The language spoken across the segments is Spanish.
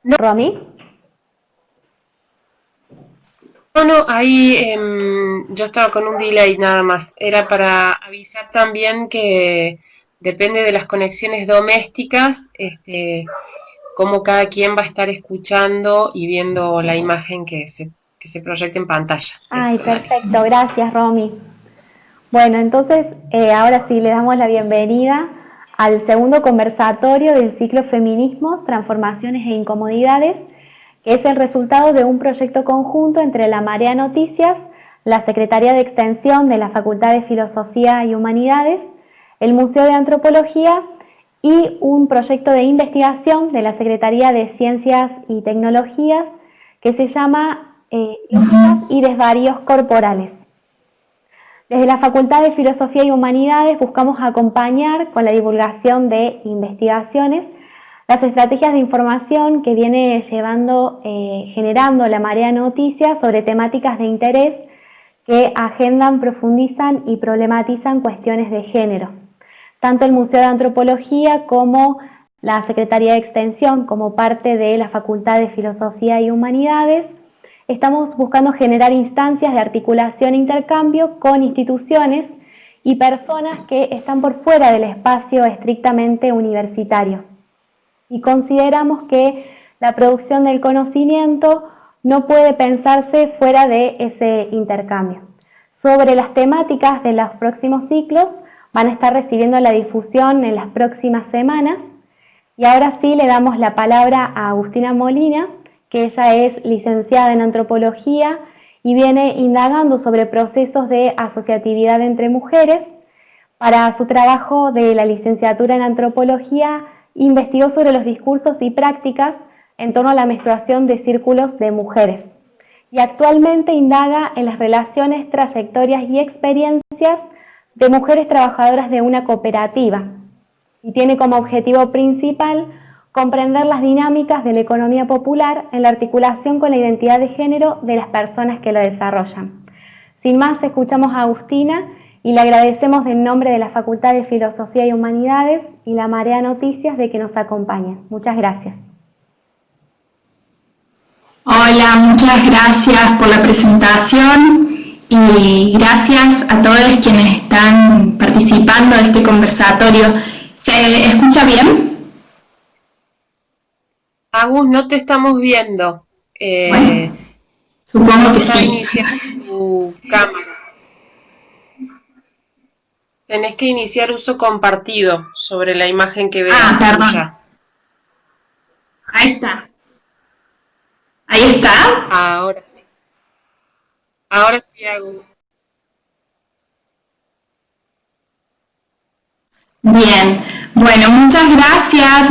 Romy. No, ahí yo estaba con un delay nada más. Era para avisar también que depende de las conexiones domésticas, cómo cada quien va a estar escuchando y viendo la imagen que se proyecta en pantalla. Ay, Eso, Dani. perfecto, gracias Romy. Bueno, entonces ahora sí le damos la bienvenida al segundo conversatorio del ciclo Feminismos, Transformaciones e Incomodidades, que es el resultado de un proyecto conjunto entre la Marea Noticias, la Secretaría de Extensión de la Facultad de Filosofía y Humanidades, el Museo de Antropología y un proyecto de investigación de la Secretaría de Ciencias y Tecnologías que se llama Lógicas y Desvaríos Corporales. Desde la Facultad de Filosofía y Humanidades buscamos acompañar con la divulgación de investigaciones las estrategias de información que viene generando la Marea Noticias sobre temáticas de interés que agendan, profundizan y problematizan cuestiones de género. Tanto el Museo de Antropología como la Secretaría de Extensión, como parte de la Facultad de Filosofía y Humanidades, estamos buscando generar instancias de articulación e intercambio con instituciones y personas que están por fuera del espacio estrictamente universitario. Y consideramos que la producción del conocimiento no puede pensarse fuera de ese intercambio. Sobre las temáticas de los próximos ciclos van a estar recibiendo la difusión en las próximas semanas. Y ahora sí le damos la palabra a Agustina Molina, que ella es licenciada en Antropología y viene indagando sobre procesos de asociatividad entre mujeres. Para su trabajo de la licenciatura en Antropología, investigó sobre los discursos y prácticas en torno a la menstruación de círculos de mujeres. Y actualmente indaga en las relaciones, trayectorias y experiencias de mujeres trabajadoras de una cooperativa. Y tiene como objetivo principal comprender las dinámicas de la economía popular en la articulación con la identidad de género de las personas que la desarrollan. Sin más, escuchamos a Agustina y le agradecemos en nombre de la Facultad de Filosofía y Humanidades y la Marea Noticias de que nos acompañen. Muchas gracias. Hola, muchas gracias por la presentación y gracias a todos quienes están participando de este conversatorio. ¿Se escucha bien? Agus, no te estamos viendo. Bueno, supongo que está sí. iniciando tu cámara. Tenés que iniciar uso compartido sobre la imagen que veas. Perdón. Tuya. Ahí está. ¿Ahí está? Ahora sí. Ahora sí, Agus. Bien, bueno, muchas gracias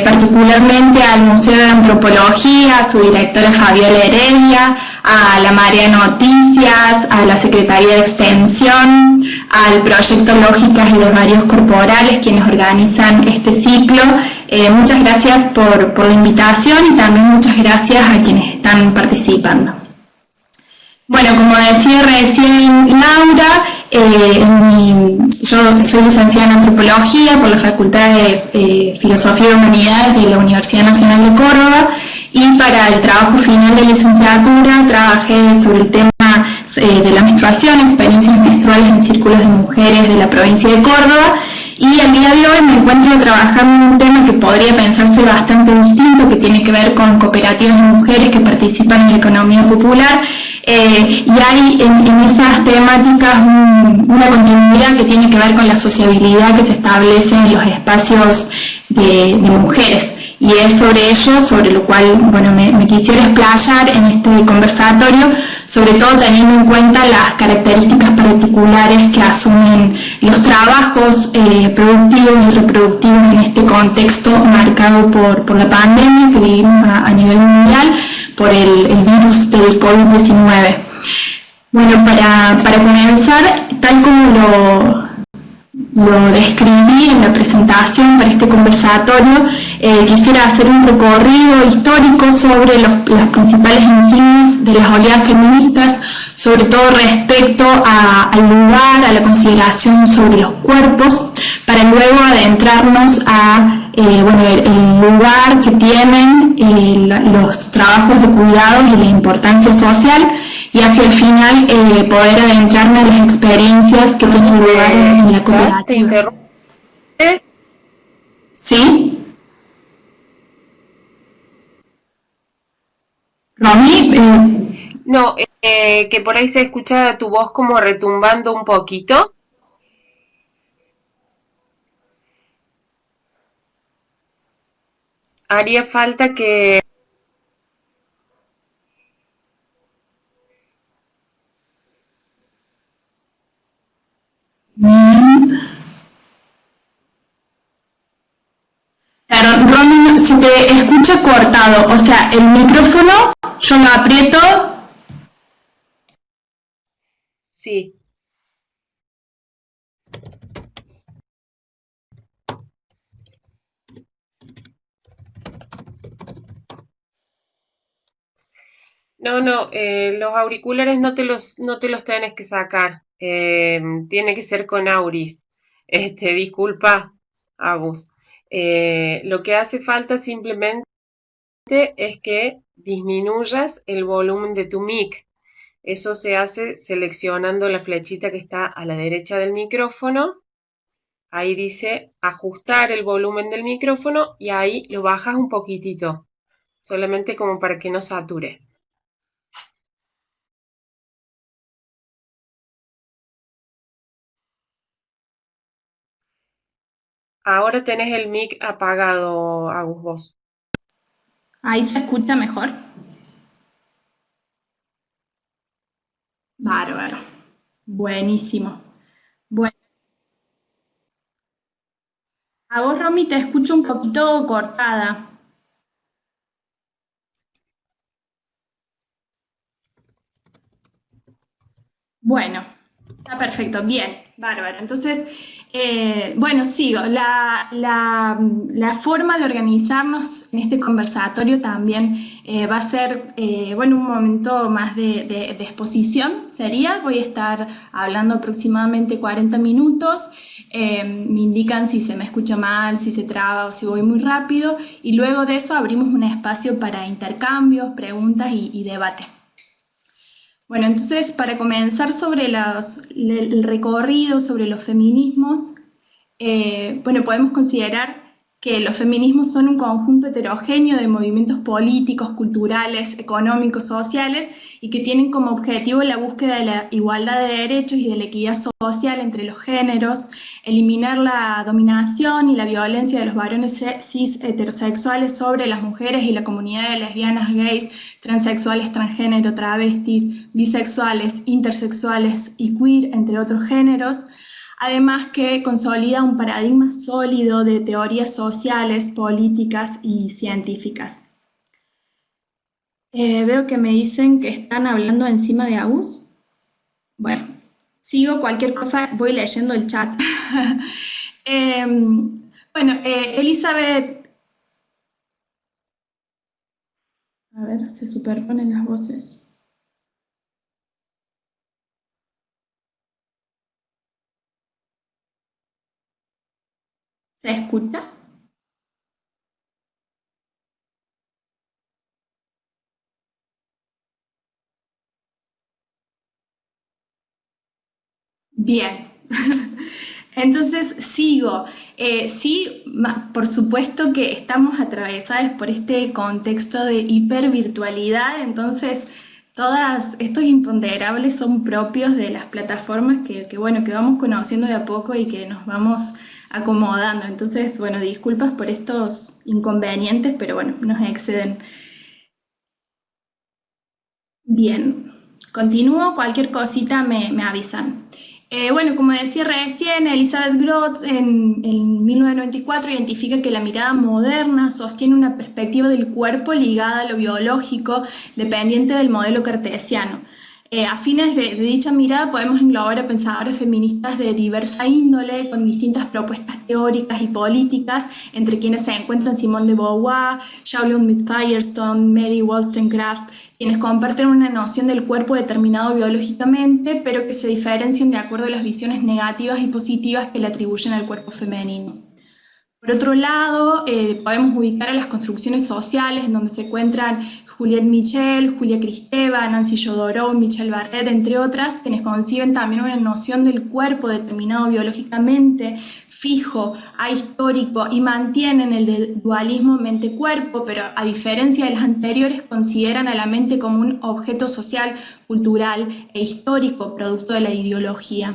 particularmente al Museo de Antropología, a su directora Fabiola Heredia, a la Marea Noticias, a la Secretaría de Extensión, al Proyecto Lógicas y Desvaríos Corporales, quienes organizan este ciclo. Muchas gracias por la invitación y también muchas gracias a quienes están participando. Bueno, como decía recién Laura, yo soy licenciada en Antropología por la Facultad de Filosofía y Humanidades de la Universidad Nacional de Córdoba y para el trabajo final de licenciatura trabajé sobre el tema de la menstruación, experiencias menstruales en círculos de mujeres de la provincia de Córdoba. Y al día de hoy me encuentro trabajando en un tema que podría pensarse bastante distinto, que tiene que ver con cooperativas de mujeres que participan en la economía popular. Y hay en esas temáticas una continuidad que tiene que ver con la sociabilidad que se establece en los espacios de mujeres. Y es sobre ello, sobre lo cual me quisiera explayar en este conversatorio, sobre todo teniendo en cuenta las características particulares que asumen los trabajos productivos y reproductivos en este contexto marcado por la pandemia que vivimos a nivel mundial por el virus del COVID-19. Bueno, para comenzar, tal como lo describí en la presentación para este conversatorio, quisiera hacer un recorrido histórico sobre las principales insignias de las oleadas feministas, sobre todo respecto al lugar, a la consideración sobre los cuerpos, para luego adentrarnos a bueno, el lugar que tienen los trabajos de cuidado y la importancia social, y hacia el final poder adentrarme en las experiencias que tienen lugar en la cooperativa. ¿Sí? Romy, No, que por ahí se escucha tu voz como retumbando un poquito. Haría falta que... Claro, Romy, se te escucha cortado, o sea, el micrófono yo lo aprieto. Sí. No, los auriculares no te los tenés que sacar. Tiene que ser con auris. Disculpa, Agus. Lo que hace falta simplemente es que disminuyas el volumen de tu mic. Eso se hace seleccionando la flechita que está a la derecha del micrófono. Ahí dice ajustar el volumen del micrófono y ahí lo bajas un poquitito, solamente como para que no sature. Ahora tenés el mic apagado, Agus, vos. Ahí se escucha mejor. Bárbaro. Buenísimo. Bueno. A vos, Romy, te escucho un poquito cortada. Bueno, está perfecto, bien, bárbaro. Entonces, bueno, sigo. La forma de organizarnos en este conversatorio también va a ser, bueno, un momento más de exposición, sería. Voy a estar hablando aproximadamente 40 minutos. Me indican si se me escucha mal, si se traba o si voy muy rápido. Y luego de eso abrimos un espacio para intercambios, preguntas y debate. Bueno, entonces, para comenzar sobre el recorrido sobre los feminismos, bueno, podemos considerar que los feminismos son un conjunto heterogéneo de movimientos políticos, culturales, económicos, sociales, y que tienen como objetivo la búsqueda de la igualdad de derechos y de la equidad social entre los géneros, eliminar la dominación y la violencia de los varones cis heterosexuales sobre las mujeres y la comunidad de lesbianas, gays, transexuales, transgénero, travestis, bisexuales, intersexuales y queer, entre otros géneros. Además que consolida un paradigma sólido de teorías sociales, políticas y científicas. Veo que me dicen que están hablando encima de Agus. Bueno, sigo, cualquier cosa voy leyendo el chat. Bueno, Elizabeth... A ver, se superponen las voces. ¿Se escucha? Bien. Entonces sigo. Sí, por supuesto que estamos atravesadas por este contexto de hipervirtualidad, entonces todos estos imponderables son propios de las plataformas bueno, que vamos conociendo de a poco y que nos vamos acomodando. Entonces, bueno, disculpas por estos inconvenientes, pero bueno, nos exceden. Bien, continúo, cualquier cosita me avisan. Bueno, como decía recién, Elizabeth Grotz en 1994 identifica que la mirada moderna sostiene una perspectiva del cuerpo ligada a lo biológico, dependiente del modelo cartesiano. A fines de dicha mirada podemos englobar a pensadores feministas de diversa índole, con distintas propuestas teóricas y políticas, entre quienes se encuentran Simone de Beauvoir, Shaolin Miss Firestone, Mary Wollstonecraft, quienes comparten una noción del cuerpo determinado biológicamente, pero que se diferencian de acuerdo a las visiones negativas y positivas que le atribuyen al cuerpo femenino. Por otro lado, podemos ubicar a las construcciones sociales, en donde se encuentran Juliette Michel, Julia Kristeva, Nancy Jodorov, Michelle Barrett, entre otras, quienes conciben también una noción del cuerpo determinado biológicamente, fijo, ahistórico, y mantienen el dualismo mente-cuerpo, pero a diferencia de las anteriores, consideran a la mente como un objeto social, cultural e histórico, producto de la ideología.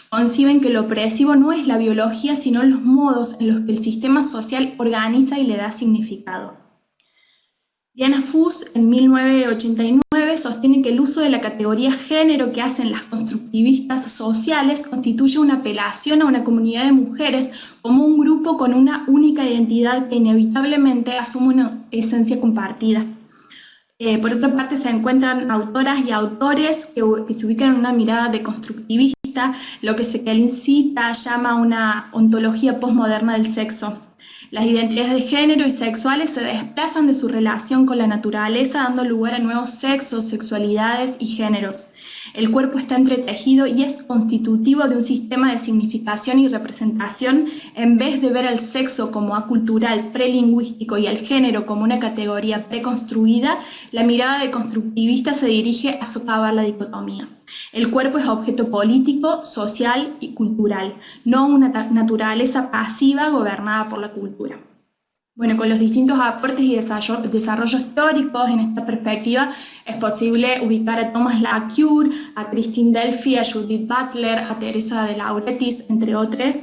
Conciben que lo opresivo no es la biología, sino los modos en los que el sistema social organiza y le da significado. Diana Fuss, en 1989, sostiene que el uso de la categoría género que hacen las constructivistas sociales constituye una apelación a una comunidad de mujeres como un grupo con una única identidad que inevitablemente asume una esencia compartida. Por otra parte, se encuentran autoras y autores que se ubican en una mirada deconstructivista, lo que Sekelinskita llama una ontología postmoderna del sexo. Las identidades de género y sexuales se desplazan de su relación con la naturaleza, dando lugar a nuevos sexos, sexualidades y géneros. El cuerpo está entretejido y es constitutivo de un sistema de significación y representación. En vez de ver al sexo como acultural, prelingüístico y al género como una categoría preconstruida, la mirada deconstructivista se dirige a socavar la dicotomía. El cuerpo es objeto político, social y cultural, no una naturaleza pasiva gobernada por la cultura. Bueno, con los distintos aportes y desarrollos teóricos en esta perspectiva es posible ubicar a Thomas Lacour, a Christine Delphi, a Judith Butler, a Teresa de Lauretis, entre otros.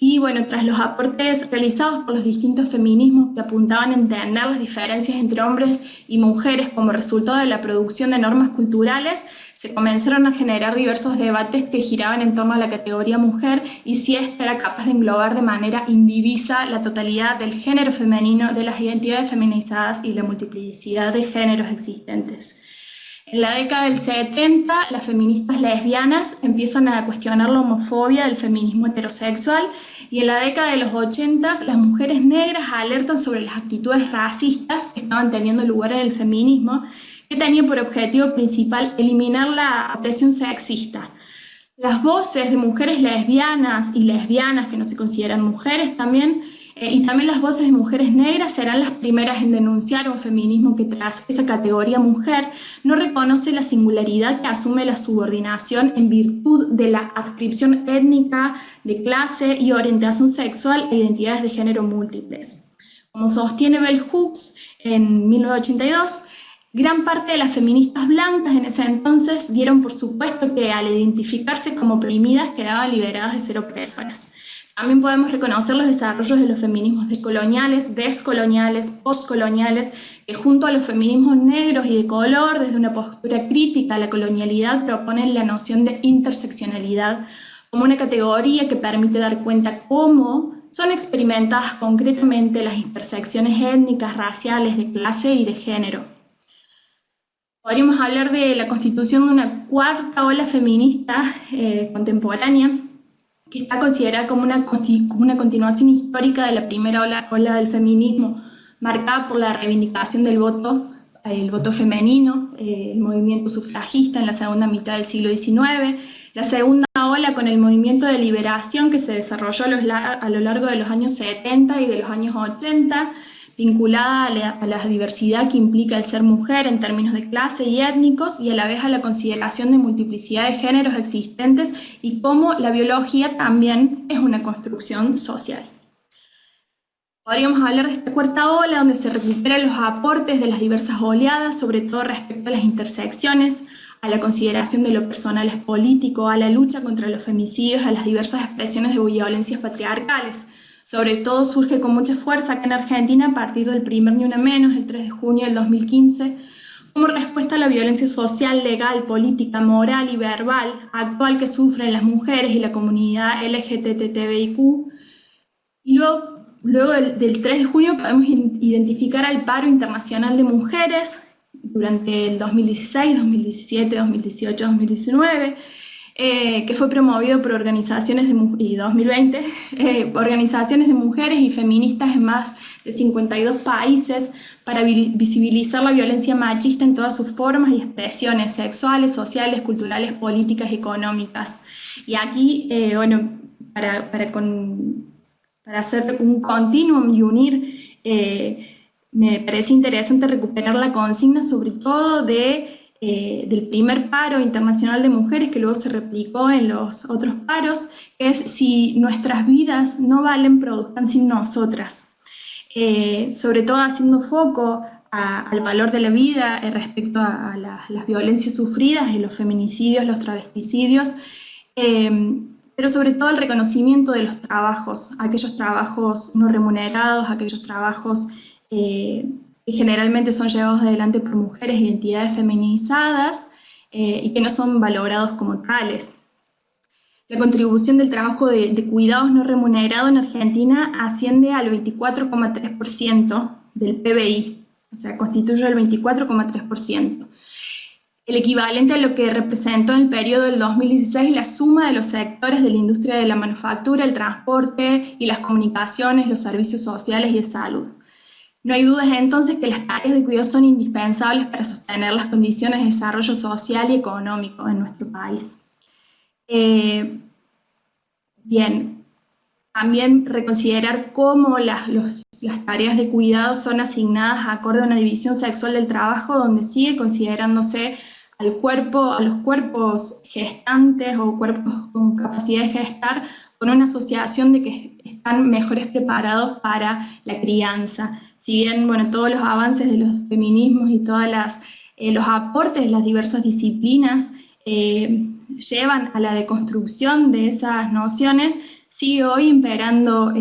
Y bueno, tras los aportes realizados por los distintos feminismos que apuntaban a entender las diferencias entre hombres y mujeres como resultado de la producción de normas culturales, se comenzaron a generar diversos debates que giraban en torno a la categoría mujer y si ésta era capaz de englobar de manera indivisa la totalidad del género femenino, de las identidades feminizadas y la multiplicidad de géneros existentes. En la década del 70, las feministas lesbianas empiezan a cuestionar la homofobia del feminismo heterosexual, y en la década de los 80, las mujeres negras alertan sobre las actitudes racistas que estaban teniendo lugar en el feminismo, que tenía por objetivo principal eliminar la opresión sexista. Las voces de mujeres lesbianas y lesbianas que no se consideran mujeres también, y también las voces de mujeres negras serán las primeras en denunciar un feminismo que tras esa categoría mujer no reconoce la singularidad que asume la subordinación en virtud de la adscripción étnica, de clase y orientación sexual e identidades de género múltiples. Como sostiene Bell Hooks en 1982, gran parte de las feministas blancas en ese entonces dieron por supuesto que al identificarse como oprimidas quedaban liberadas de ser opresoras. También podemos reconocer los desarrollos de los feminismos decoloniales, descoloniales, postcoloniales, que junto a los feminismos negros y de color, desde una postura crítica a la colonialidad, proponen la noción de interseccionalidad como una categoría que permite dar cuenta cómo son experimentadas concretamente las intersecciones étnicas, raciales, de clase y de género. Podríamos hablar de la constitución de una cuarta ola feminista contemporánea, que está considerada como una continuación histórica de la primera ola del feminismo, marcada por la reivindicación del voto, el voto femenino, el movimiento sufragista en la segunda mitad del siglo XIX, la segunda ola con el movimiento de liberación que se desarrolló a lo largo de los años 70 y de los años 80, vinculada a la diversidad que implica el ser mujer en términos de clase y étnicos, y a la vez a la consideración de multiplicidad de géneros existentes y cómo la biología también es una construcción social. Podríamos hablar de esta cuarta ola, donde se recuperan los aportes de las diversas oleadas, sobre todo respecto a las intersecciones, a la consideración de lo personal es político, a la lucha contra los femicidios, a las diversas expresiones de violencias patriarcales. Sobre todo surge con mucha fuerza acá en Argentina a partir del primer Ni Una Menos, el 3 de junio del 2015, como respuesta a la violencia social, legal, política, moral y verbal actual que sufren las mujeres y la comunidad LGTBIQ. Y luego del 3 de junio podemos identificar al paro internacional de mujeres durante el 2016, 2017, 2018, 2019, que fue promovido por organizaciones y 2020, organizaciones de mujeres y feministas en más de 52 países para visibilizar la violencia machista en todas sus formas y expresiones sexuales, sociales, culturales, políticas y económicas. Y aquí, bueno, para hacer un continuum y unir, me parece interesante recuperar la consigna sobre todo del primer paro internacional de mujeres que luego se replicó en los otros paros, que es si nuestras vidas no valen, produzcan sin nosotras. Sobre todo haciendo foco al valor de la vida respecto a las violencias sufridas, los feminicidios, los travesticidios, pero sobre todo el reconocimiento de los trabajos, aquellos trabajos no remunerados, aquellos trabajos que generalmente son llevados adelante por mujeres y entidades feminizadas y que no son valorados como tales. La contribución del trabajo de cuidados no remunerado en Argentina asciende al 24,3% del PBI, o sea, constituye el 24,3%. El equivalente a lo que representó en el periodo del 2016 la suma de los sectores de la industria de la manufactura, el transporte y las comunicaciones, los servicios sociales y de salud. No hay dudas entonces que las tareas de cuidado son indispensables para sostener las condiciones de desarrollo social y económico en nuestro país. Bien, también reconsiderar cómo las tareas de cuidado son asignadas acorde a una división sexual del trabajo, donde sigue considerándose a los cuerpos gestantes o cuerpos con capacidad de gestar con una asociación de que están mejores preparados para la crianza. Si bien, bueno, todos los avances de los feminismos y todos los aportes de las diversas disciplinas llevan a la deconstrucción de esas nociones, sigue hoy imperando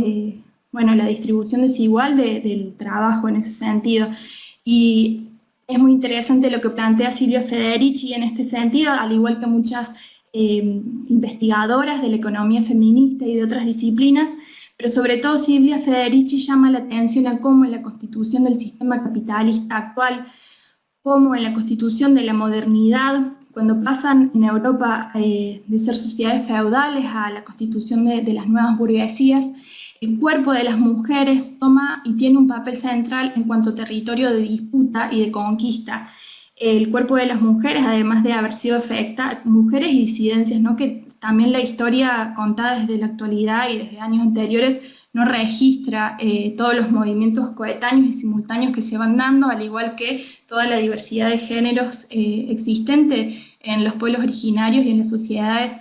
la distribución desigual del trabajo en ese sentido. Y es muy interesante lo que plantea Silvia Federici en este sentido, al igual que muchas investigadoras de la economía feminista y de otras disciplinas, pero sobre todo Silvia Federici llama la atención a cómo en la constitución del sistema capitalista actual, como en la constitución de la modernidad, cuando pasan en Europa de ser sociedades feudales a la constitución de las nuevas burguesías, el cuerpo de las mujeres toma y tiene un papel central en cuanto a territorio de disputa y de conquista. El cuerpo de las mujeres, además de haber sido mujeres y disidencias, ¿no? Que también la historia contada desde la actualidad y desde años anteriores no registra todos los movimientos coetáneos y simultáneos que se van dando, al igual que toda la diversidad de géneros existente en los pueblos originarios y en las sociedades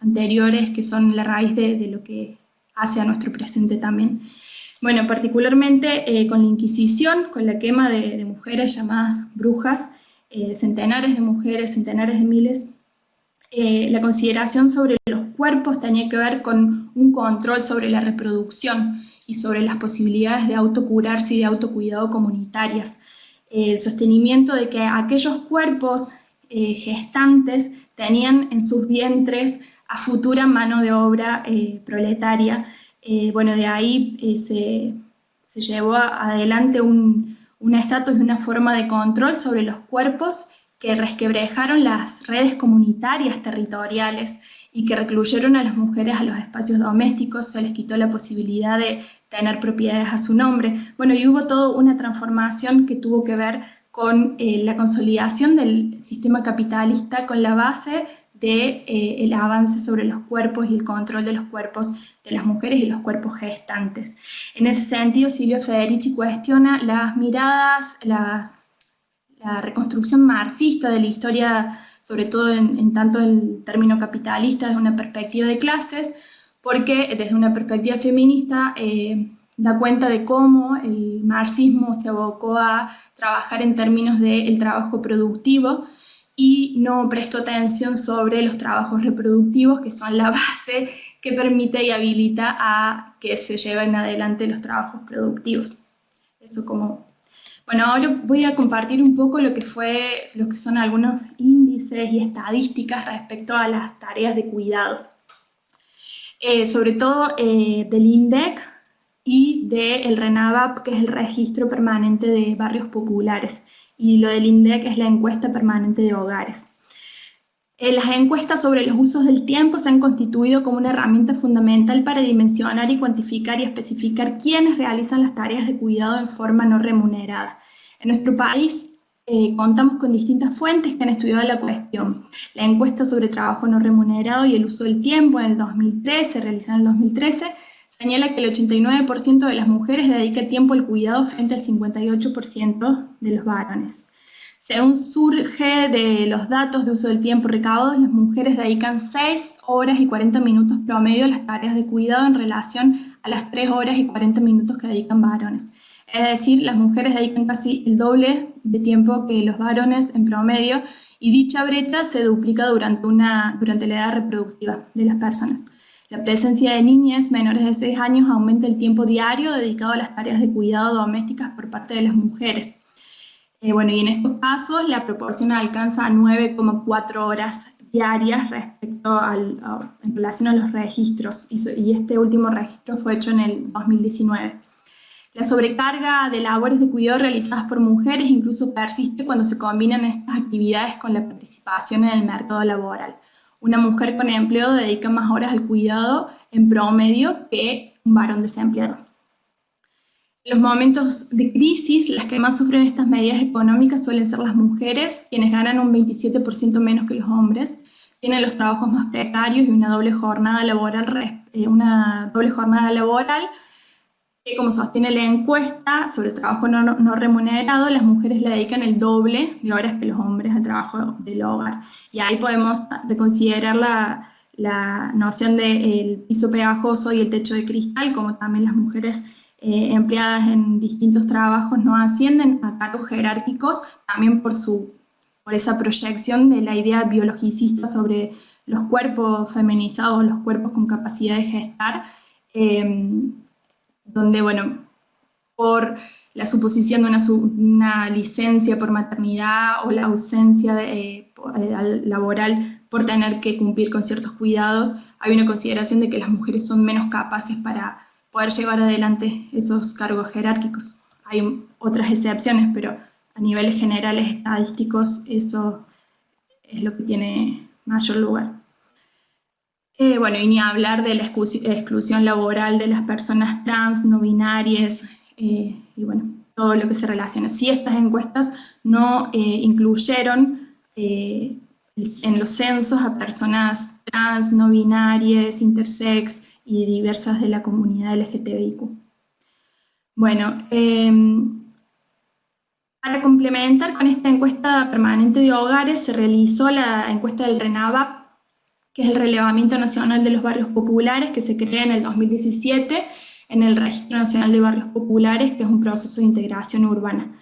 anteriores, que son la raíz de lo que hace a nuestro presente también. Bueno, particularmente con la Inquisición, con la quema de mujeres llamadas brujas, centenares de mujeres, centenares de miles, la consideración sobre los cuerpos tenía que ver con un control sobre la reproducción y sobre las posibilidades de autocurarse y de autocuidado comunitarias. El sostenimiento de que aquellos cuerpos gestantes tenían en sus vientres a futura mano de obra proletaria. De ahí se llevó adelante un estatus y una forma de control sobre los cuerpos que resquebrajaron las redes comunitarias territoriales y que recluyeron a las mujeres a los espacios domésticos, se les quitó la posibilidad de tener propiedades a su nombre. Y hubo toda una transformación que tuvo que ver con la consolidación del sistema capitalista con la base del avance sobre los cuerpos y el control de los cuerpos de las mujeres y los cuerpos gestantes. En ese sentido, Silvia Federici cuestiona las miradas, la reconstrucción marxista de la historia, sobre todo en tanto el término capitalista desde una perspectiva de clases, porque desde una perspectiva feminista da cuenta de cómo el marxismo se abocó a trabajar en términos del trabajo productivo y no prestó atención sobre los trabajos reproductivos, que son la base que permite y habilita a que se lleven adelante los trabajos productivos. Eso como... ahora voy a compartir un poco lo que son algunos índices y estadísticas respecto a las tareas de cuidado. Sobre todo del INDEC y del RENAVAP, que es el Registro Permanente de Barrios Populares, y lo del INDEC es la Encuesta Permanente de Hogares. Las encuestas sobre los usos del tiempo se han constituido como una herramienta fundamental para dimensionar y cuantificar y especificar quiénes realizan las tareas de cuidado en forma no remunerada. En nuestro país contamos con distintas fuentes que han estudiado la cuestión. La encuesta sobre trabajo no remunerado y el uso del tiempo en el 2013, realizada en el 2013, señala que el 89% de las mujeres dedica tiempo al cuidado frente al 58% de los varones. Según surge de los datos de uso del tiempo recabados, las mujeres dedican 6 horas y 40 minutos promedio a las tareas de cuidado en relación a las 3 horas y 40 minutos que dedican varones. Es decir, las mujeres dedican casi el doble de tiempo que los varones en promedio, y dicha brecha se duplica durante la edad reproductiva de las personas. La presencia de niñas menores de 6 años aumenta el tiempo diario dedicado a las tareas de cuidado domésticas por parte de las mujeres. Y en estos casos la proporción alcanza a 9,4 horas diarias respecto en relación a los registros, y este último registro fue hecho en el 2019. La sobrecarga de labores de cuidado realizadas por mujeres incluso persiste cuando se combinan estas actividades con la participación en el mercado laboral. Una mujer con empleo dedica más horas al cuidado en promedio que un varón desempleado. En los momentos de crisis, las que más sufren estas medidas económicas suelen ser las mujeres, quienes ganan un 27% menos que los hombres, tienen los trabajos más precarios y una doble jornada laboral, que, como sostiene la encuesta sobre el trabajo no remunerado, las mujeres le dedican el doble de horas que los hombres al trabajo del hogar. Y ahí podemos reconsiderar la noción del piso pegajoso y el techo de cristal, como también las mujeres empleadas en distintos trabajos no ascienden a cargos jerárquicos, también por esa proyección de la idea biologicista sobre los cuerpos feminizados, los cuerpos con capacidad de gestar, donde, por la suposición de una licencia por maternidad o la ausencia laboral por tener que cumplir con ciertos cuidados, hay una consideración de que las mujeres son menos capaces para poder llevar adelante esos cargos jerárquicos. Hay otras excepciones, pero a niveles generales estadísticos eso es lo que tiene mayor lugar. Y ni hablar de la exclusión laboral de las personas trans, no binarias, todo lo que se relaciona. Si estas encuestas no incluyeron en los censos a personas trans, no binarias, intersex y diversas de la comunidad LGTBIQ. Para complementar con esta encuesta permanente de hogares, se realizó la encuesta del RENAVAP, que es el Relevamiento Nacional de los Barrios Populares, que se crea en el 2017 en el Registro Nacional de Barrios Populares, que es un proceso de integración urbana.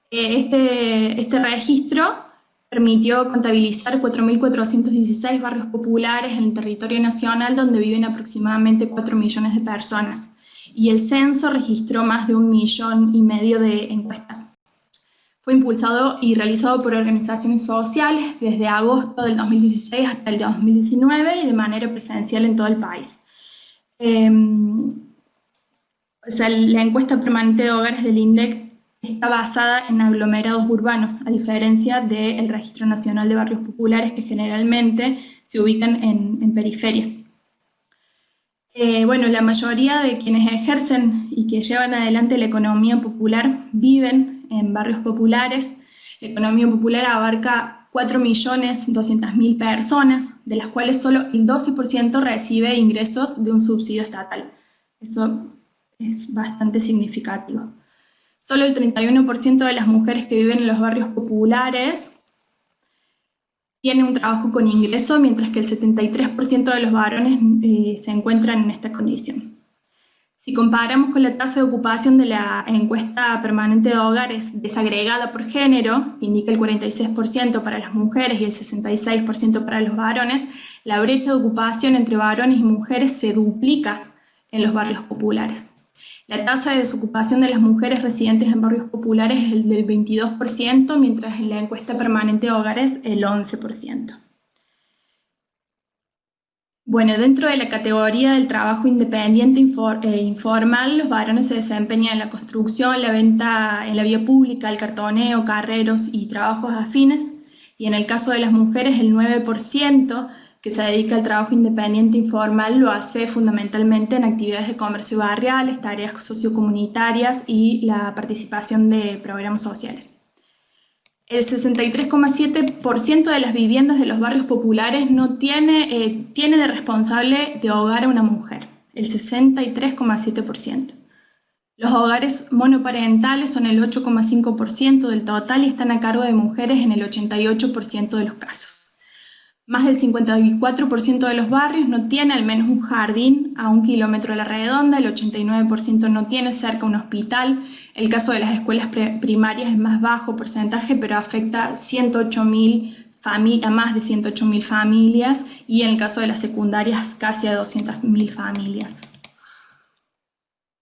Este registro permitió contabilizar 4.416 barrios populares en el territorio nacional, donde viven aproximadamente 4 millones de personas, y el censo registró más de 1,5 millones de encuestas. Fue impulsado y realizado por organizaciones sociales desde agosto del 2016 hasta el 2019 y de manera presencial en todo el país. La encuesta permanente de hogares del INDEC está basada en aglomerados urbanos, a diferencia del Registro Nacional de Barrios Populares, que generalmente se ubican en periferias. La mayoría de quienes ejercen y que llevan adelante la economía popular viven en barrios populares. La economía popular abarca 4.200.000 personas, de las cuales solo el 12% recibe ingresos de un subsidio estatal. Eso es bastante significativo. Solo el 31% de las mujeres que viven en los barrios populares tiene un trabajo con ingreso, mientras que el 73% de los varones se encuentran en esta condición. Si comparamos con la tasa de ocupación de la encuesta permanente de hogares desagregada por género, que indica el 46% para las mujeres y el 66% para los varones, la brecha de ocupación entre varones y mujeres se duplica en los barrios populares. La tasa de desocupación de las mujeres residentes en barrios populares es el del 22%, mientras en la encuesta permanente de hogares el 11%. Dentro de la categoría del trabajo independiente e informal, los varones se desempeñan en la construcción, la venta en la vía pública, el cartoneo, carreros y trabajos afines, y en el caso de las mujeres el 9% que se dedica al trabajo independiente informal lo hace fundamentalmente en actividades de comercio barriales, tareas sociocomunitarias y la participación de programas sociales. El 63,7% de las viviendas de los barrios populares no tiene de responsable de hogar a una mujer. el 63,7%. Los hogares monoparentales son el 8,5% del total y están a cargo de mujeres en el 88% de los casos. Más del 54% de los barrios no tiene al menos un jardín a 1 kilómetro a la redonda, el 89% no tiene cerca un hospital. El caso de las escuelas primarias es más bajo porcentaje, pero afecta a más de 108.000 familias, y en el caso de las secundarias casi a 200.000 familias.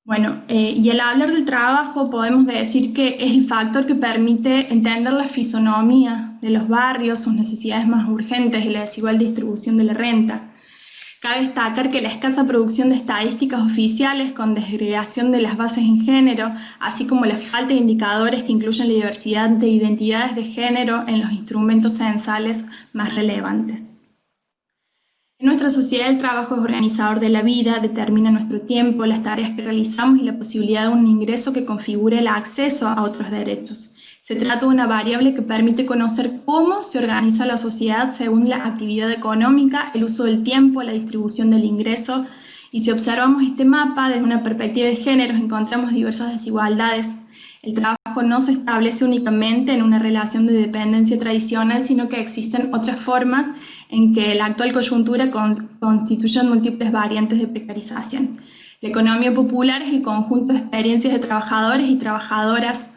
Bueno, y al hablar del trabajo podemos decir que es el factor que permite entender la fisonomía de los barrios, sus necesidades más urgentes y la desigual distribución de la renta. Cabe destacar que la escasa producción de estadísticas oficiales con desagregación de las bases en género, así como la falta de indicadores que incluyan la diversidad de identidades de género en los instrumentos censales más relevantes. En nuestra sociedad el trabajo es organizador de la vida, determina nuestro tiempo, las tareas que realizamos y la posibilidad de un ingreso que configure el acceso a otros derechos. Se trata de una variable que permite conocer cómo se organiza la sociedad según la actividad económica, el uso del tiempo, la distribución del ingreso. Y si observamos este mapa desde una perspectiva de géneros, encontramos diversas desigualdades. El trabajo no se establece únicamente en una relación de dependencia tradicional, sino que existen otras formas en que la actual coyuntura constituyen múltiples variantes de precarización. La economía popular es el conjunto de experiencias de trabajadores y trabajadoras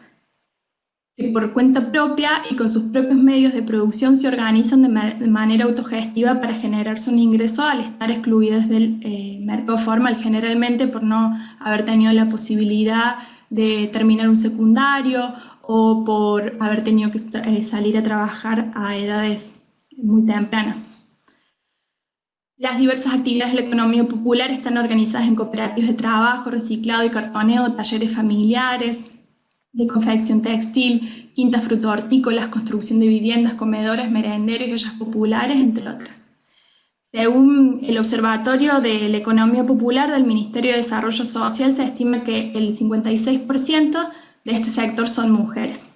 que por cuenta propia y con sus propios medios de producción se organizan de manera autogestiva para generarse un ingreso al estar excluidos del mercado formal, generalmente por no haber tenido la posibilidad de terminar un secundario o por haber tenido que salir a trabajar a edades muy tempranas. Las diversas actividades de la economía popular están organizadas en cooperativas de trabajo, reciclado y cartoneo, talleres familiares, de confección textil, quintas fruto-hortícolas, construcción de viviendas, comedores, merenderos y ollas populares, entre otras. Según el Observatorio de la Economía Popular del Ministerio de Desarrollo Social, se estima que el 56% de este sector son mujeres.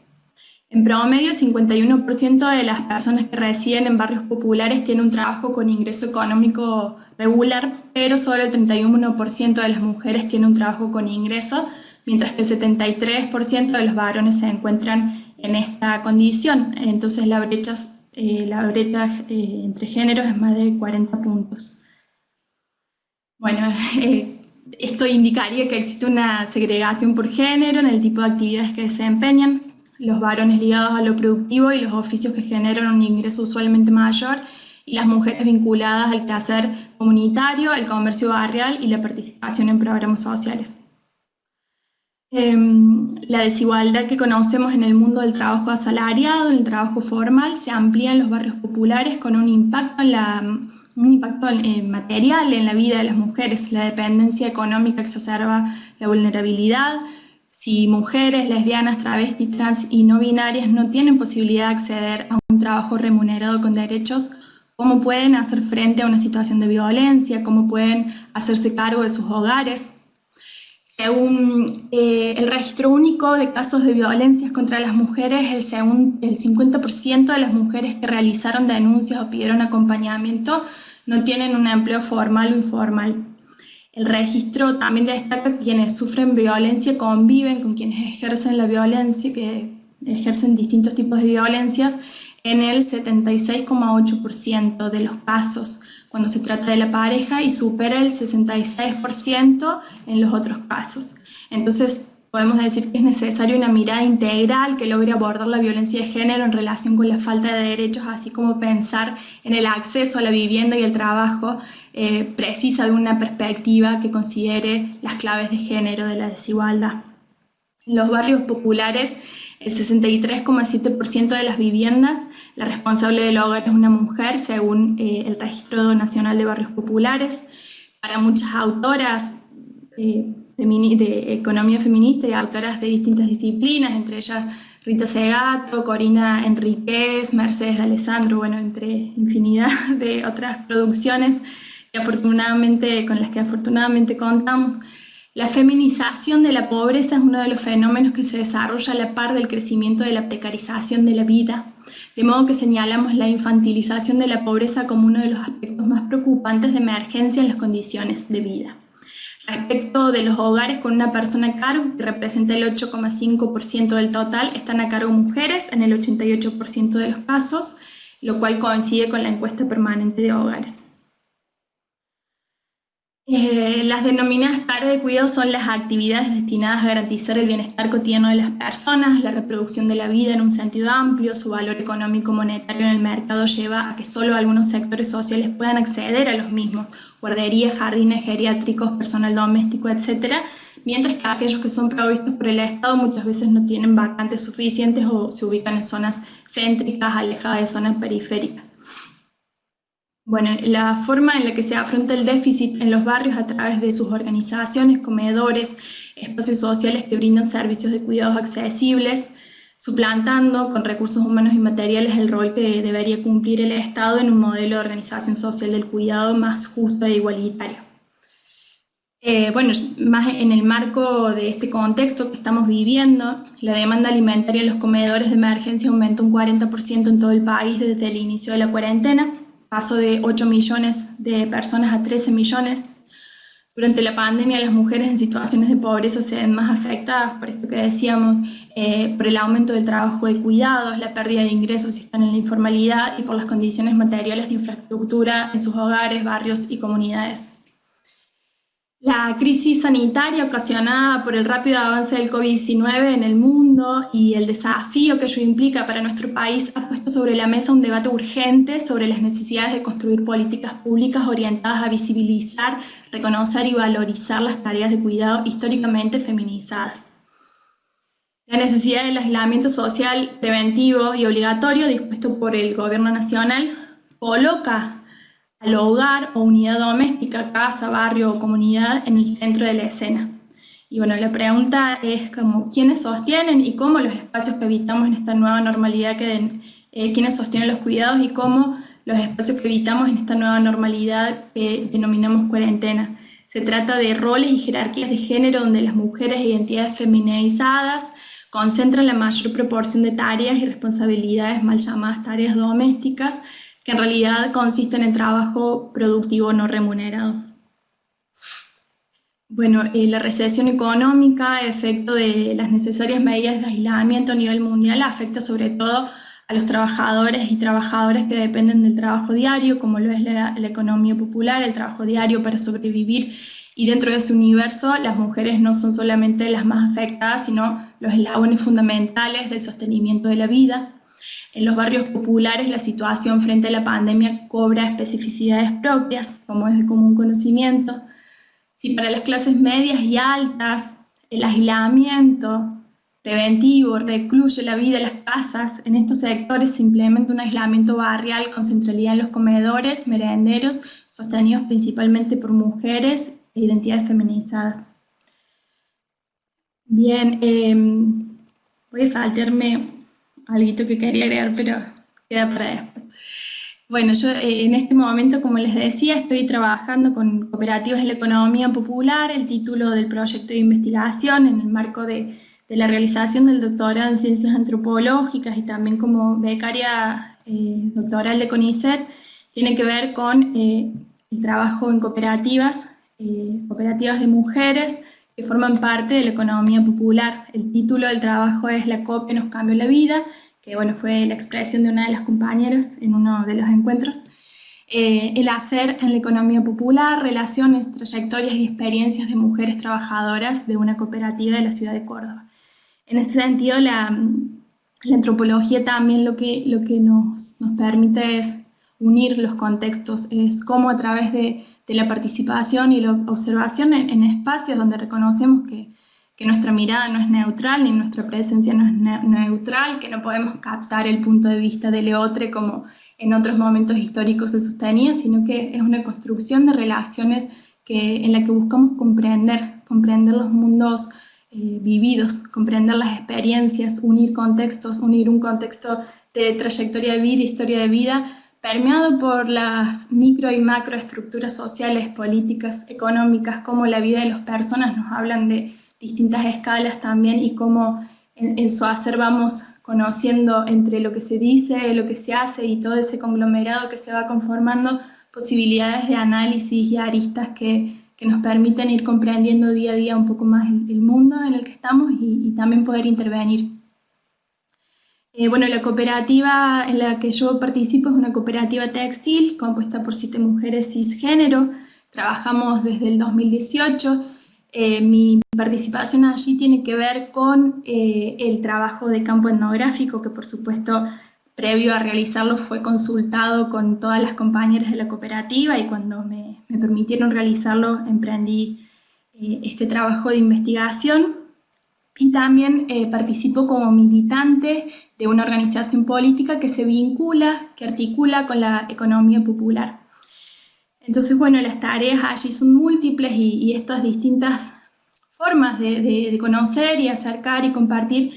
En promedio, el 51% de las personas que residen en barrios populares tienen un trabajo con ingreso económico regular, pero solo el 31% de las mujeres tiene un trabajo con ingreso, mientras que el 73% de los varones se encuentran en esta condición. Entonces la brecha entre géneros es más de 40 puntos. Bueno, esto indicaría que existe una segregación por género en el tipo de actividades que desempeñan. Los varones ligados a lo productivo y los oficios que generan un ingreso usualmente mayor, y las mujeres vinculadas al quehacer comunitario, el comercio barrial y la participación en programas sociales. La desigualdad que conocemos en el mundo del trabajo asalariado, en el trabajo formal, se amplía en los barrios populares con un impacto material en la vida de las mujeres. La dependencia económica exacerba la vulnerabilidad. Si mujeres, lesbianas, travestis, trans y no binarias no tienen posibilidad de acceder a un trabajo remunerado con derechos, ¿cómo pueden hacer frente a una situación de violencia? ¿Cómo pueden hacerse cargo de sus hogares? Según el registro único de casos de violencias contra las mujeres, el 50% de las mujeres que realizaron denuncias o pidieron acompañamiento no tienen un empleo formal o informal. El registro también destaca que quienes sufren violencia conviven con quienes ejercen la violencia, que ejercen distintos tipos de violencias, en el 76,8% de los casos cuando se trata de la pareja y supera el 66% en los otros casos. Entonces podemos decir que es necesaria una mirada integral que logre abordar la violencia de género en relación con la falta de derechos, así como pensar en el acceso a la vivienda y el trabajo precisa de una perspectiva que considere las claves de género de la desigualdad. En los barrios populares, el 63,7% de las viviendas, la responsable del hogar es una mujer, según el Registro Nacional de Barrios Populares. Para muchas autoras de economía feminista y autoras de distintas disciplinas, entre ellas Rita Segato, Corina Enríquez, Mercedes de Alessandro, bueno, entre infinidad de otras producciones con las que afortunadamente contamos. La feminización de la pobreza es uno de los fenómenos que se desarrolla a la par del crecimiento de la precarización de la vida, de modo que señalamos la infantilización de la pobreza como uno de los aspectos más preocupantes de emergencia en las condiciones de vida. Respecto de los hogares con una persona a cargo, que representa el 8,5% del total, están a cargo mujeres en el 88% de los casos, lo cual coincide con la encuesta permanente de hogares. Las denominadas tareas de cuidado son las actividades destinadas a garantizar el bienestar cotidiano de las personas, la reproducción de la vida en un sentido amplio. Su valor económico monetario en el mercado lleva a que solo algunos sectores sociales puedan acceder a los mismos: guarderías, jardines geriátricos, personal doméstico, etc., mientras que aquellos que son provistos por el Estado muchas veces no tienen vacantes suficientes o se ubican en zonas céntricas, alejadas de zonas periféricas. Bueno, la forma en la que se afronta el déficit en los barrios a través de sus organizaciones, comedores, espacios sociales que brindan servicios de cuidados accesibles, suplantando con recursos humanos y materiales el rol que debería cumplir el Estado en un modelo de organización social del cuidado más justo e igualitario. Bueno, más en el marco de este contexto que estamos viviendo, la demanda alimentaria en los comedores de emergencia aumentó un 40% en todo el país desde el inicio de la cuarentena. Pasó de 8 millones de personas a 13 millones. Durante la pandemia, las mujeres en situaciones de pobreza se ven más afectadas, por esto que decíamos, por el aumento del trabajo de cuidados, la pérdida de ingresos si están en la informalidad y por las condiciones materiales de infraestructura en sus hogares, barrios y comunidades. La crisis sanitaria ocasionada por el rápido avance del COVID-19 en el mundo y el desafío que ello implica para nuestro país ha puesto sobre la mesa un debate urgente sobre las necesidades de construir políticas públicas orientadas a visibilizar, reconocer y valorizar las tareas de cuidado históricamente feminizadas. La necesidad del aislamiento social preventivo y obligatorio dispuesto por el Gobierno Nacional coloca al hogar o unidad doméstica, casa, barrio o comunidad en el centro de la escena. Y bueno, la pregunta es ¿quiénes sostienen y cómo los espacios que habitamos en esta nueva normalidad, quiénes sostienen los cuidados y cómo los espacios que habitamos en esta nueva normalidad que denominamos cuarentena? Se trata de roles y jerarquías de género donde las mujeres e identidades feminizadas concentran la mayor proporción de tareas y responsabilidades mal llamadas tareas domésticas, que en realidad consisten en trabajo productivo no remunerado. Bueno, la recesión económica, efecto de las necesarias medidas de aislamiento a nivel mundial, afecta sobre todo a los trabajadores y trabajadoras que dependen del trabajo diario, como lo es la economía popular, el trabajo diario para sobrevivir, y dentro de ese universo las mujeres no son solamente las más afectadas, sino los eslabones fundamentales del sostenimiento de la vida. En los barrios populares la situación frente a la pandemia cobra especificidades propias, como es de común conocimiento. Si para las clases medias y altas el aislamiento preventivo recluye la vida en las casas, en estos sectores se implementa un aislamiento barrial con centralidad en los comedores, merenderos, sostenidos principalmente por mujeres e identidades feminizadas. Bien, voy a saltarme algo que quería agregar, pero queda para después. Bueno, yo en este momento, como les decía, estoy trabajando con cooperativas de la economía popular, el título del proyecto de investigación en el marco de la realización del doctorado en ciencias antropológicas y también como becaria doctoral de CONICET, tiene que ver con el trabajo en cooperativas de mujeres que forman parte de la economía popular. El título del trabajo es La copia nos cambió la vida, que bueno, fue la expresión de una de las compañeras en uno de los encuentros. El hacer en la economía popular, relaciones, trayectorias y experiencias de mujeres trabajadoras de una cooperativa de la ciudad de Córdoba. En este sentido, la antropología también lo que nos permite es unir los contextos, es cómo a través de la participación y la observación en espacios donde reconocemos que nuestra mirada no es neutral, ni nuestra presencia no es neutral, que no podemos captar el punto de vista del otro como en otros momentos históricos se sostenía, sino que es una construcción de relaciones en la que buscamos comprender los mundos vividos, comprender las experiencias, unir contextos, unir un contexto de trayectoria de vida, historia de vida, permeado por las micro y macroestructuras sociales, políticas, económicas, cómo la vida de las personas nos hablan de distintas escalas también y cómo en su hacer vamos conociendo entre lo que se dice, lo que se hace y todo ese conglomerado que se va conformando posibilidades de análisis y aristas que que nos permiten ir comprendiendo día a día un poco más el mundo en el que estamos y también poder intervenir. Bueno, la cooperativa en la que yo participo es una cooperativa textil compuesta por 7 mujeres cisgénero. Trabajamos desde el 2018. Mi participación allí tiene que ver con el trabajo de campo etnográfico, que por supuesto previo a realizarlo fue consultado con todas las compañeras de la cooperativa, y cuando me permitieron realizarlo emprendí este trabajo de investigación. Y también participo como militante de una organización política que se vincula, que articula con la economía popular. Entonces, bueno, las tareas allí son múltiples y estas distintas formas de conocer y acercar y compartir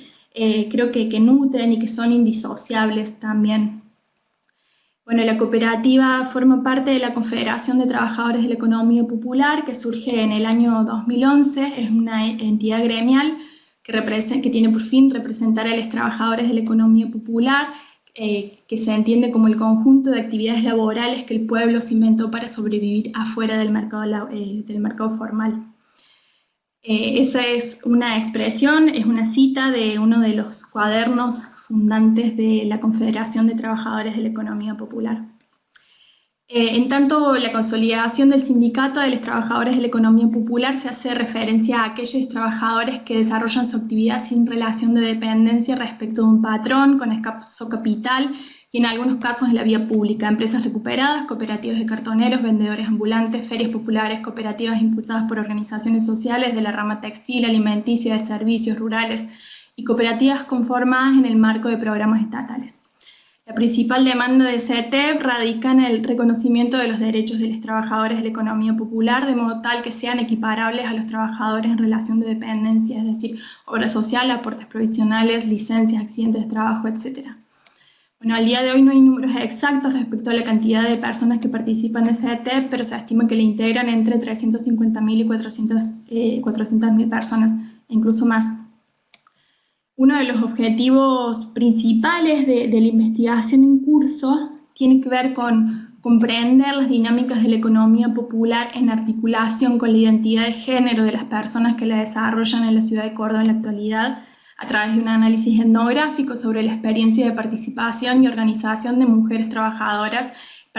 creo que nutren y que son indisociables también. Bueno, la cooperativa forma parte de la Confederación de Trabajadores de la Economía Popular, que surge en el año 2011, es una entidad gremial que tiene por fin representar a los trabajadores de la economía popular, que se entiende como el conjunto de actividades laborales que el pueblo se inventó para sobrevivir afuera del mercado formal. Esa es una expresión, es una cita de uno de los cuadernos fundantes de la Confederación de Trabajadores de la Economía Popular. En tanto, la consolidación del sindicato de los trabajadores de la economía popular se hace referencia a aquellos trabajadores que desarrollan su actividad sin relación de dependencia respecto de un patrón, con escaso capital y en algunos casos en la vía pública, empresas recuperadas, cooperativas de cartoneros, vendedores ambulantes, ferias populares, cooperativas impulsadas por organizaciones sociales de la rama textil, alimenticia, de servicios rurales y cooperativas conformadas en el marco de programas estatales. La principal demanda de CETEP radica en el reconocimiento de los derechos de los trabajadores de la economía popular, de modo tal que sean equiparables a los trabajadores en relación de dependencia, es decir, obra social, aportes provisionales, licencias, accidentes de trabajo, etc. Bueno, al día de hoy no hay números exactos respecto a la cantidad de personas que participan de CETEP, pero se estima que le integran entre 350.000 y 400.000 personas, e incluso más. Uno de los objetivos principales de la investigación en curso tiene que ver con comprender las dinámicas de la economía popular en articulación con la identidad de género de las personas que la desarrollan en la ciudad de Córdoba en la actualidad, a través de un análisis etnográfico sobre la experiencia de participación y organización de mujeres trabajadoras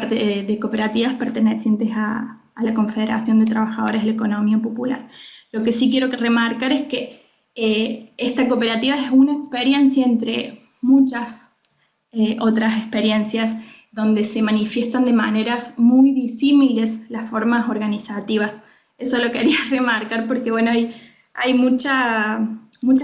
de cooperativas pertenecientes a la Confederación de Trabajadores de la Economía Popular. Lo que sí quiero remarcar es que esta cooperativa es una experiencia entre muchas otras experiencias donde se manifiestan de maneras muy disímiles las formas organizativas. Eso lo quería remarcar porque bueno, hay muchas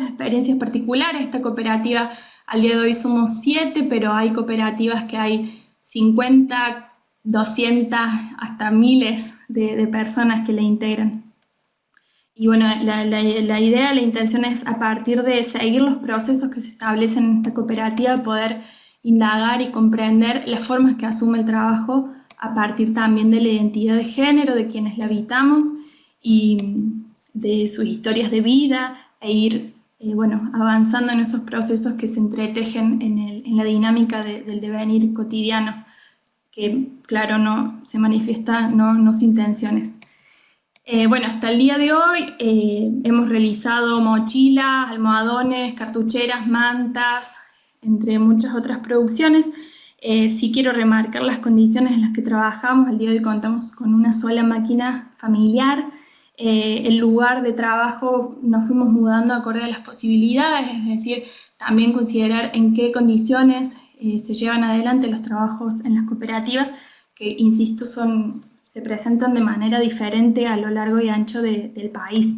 experiencias particulares. Esta cooperativa al día de hoy somos 7, pero hay cooperativas que hay 50, 200, hasta miles de personas que la integran. Y bueno, la idea, la intención es a partir de seguir los procesos que se establecen en esta cooperativa, poder indagar y comprender las formas que asume el trabajo a partir también de la identidad de género de quienes la habitamos y de sus historias de vida e ir avanzando en esos procesos que se entretejen en la dinámica del devenir cotidiano, que claro, no se manifiesta no sin tensiones. Hasta el día de hoy hemos realizado mochilas, almohadones, cartucheras, mantas, entre muchas otras producciones. Sí quiero remarcar las condiciones en las que trabajamos. Al día de hoy contamos con una sola máquina familiar. El lugar de trabajo nos fuimos mudando acorde a las posibilidades, es decir, también considerar en qué condiciones se llevan adelante los trabajos en las cooperativas, que insisto se presentan de manera diferente a lo largo y ancho del país.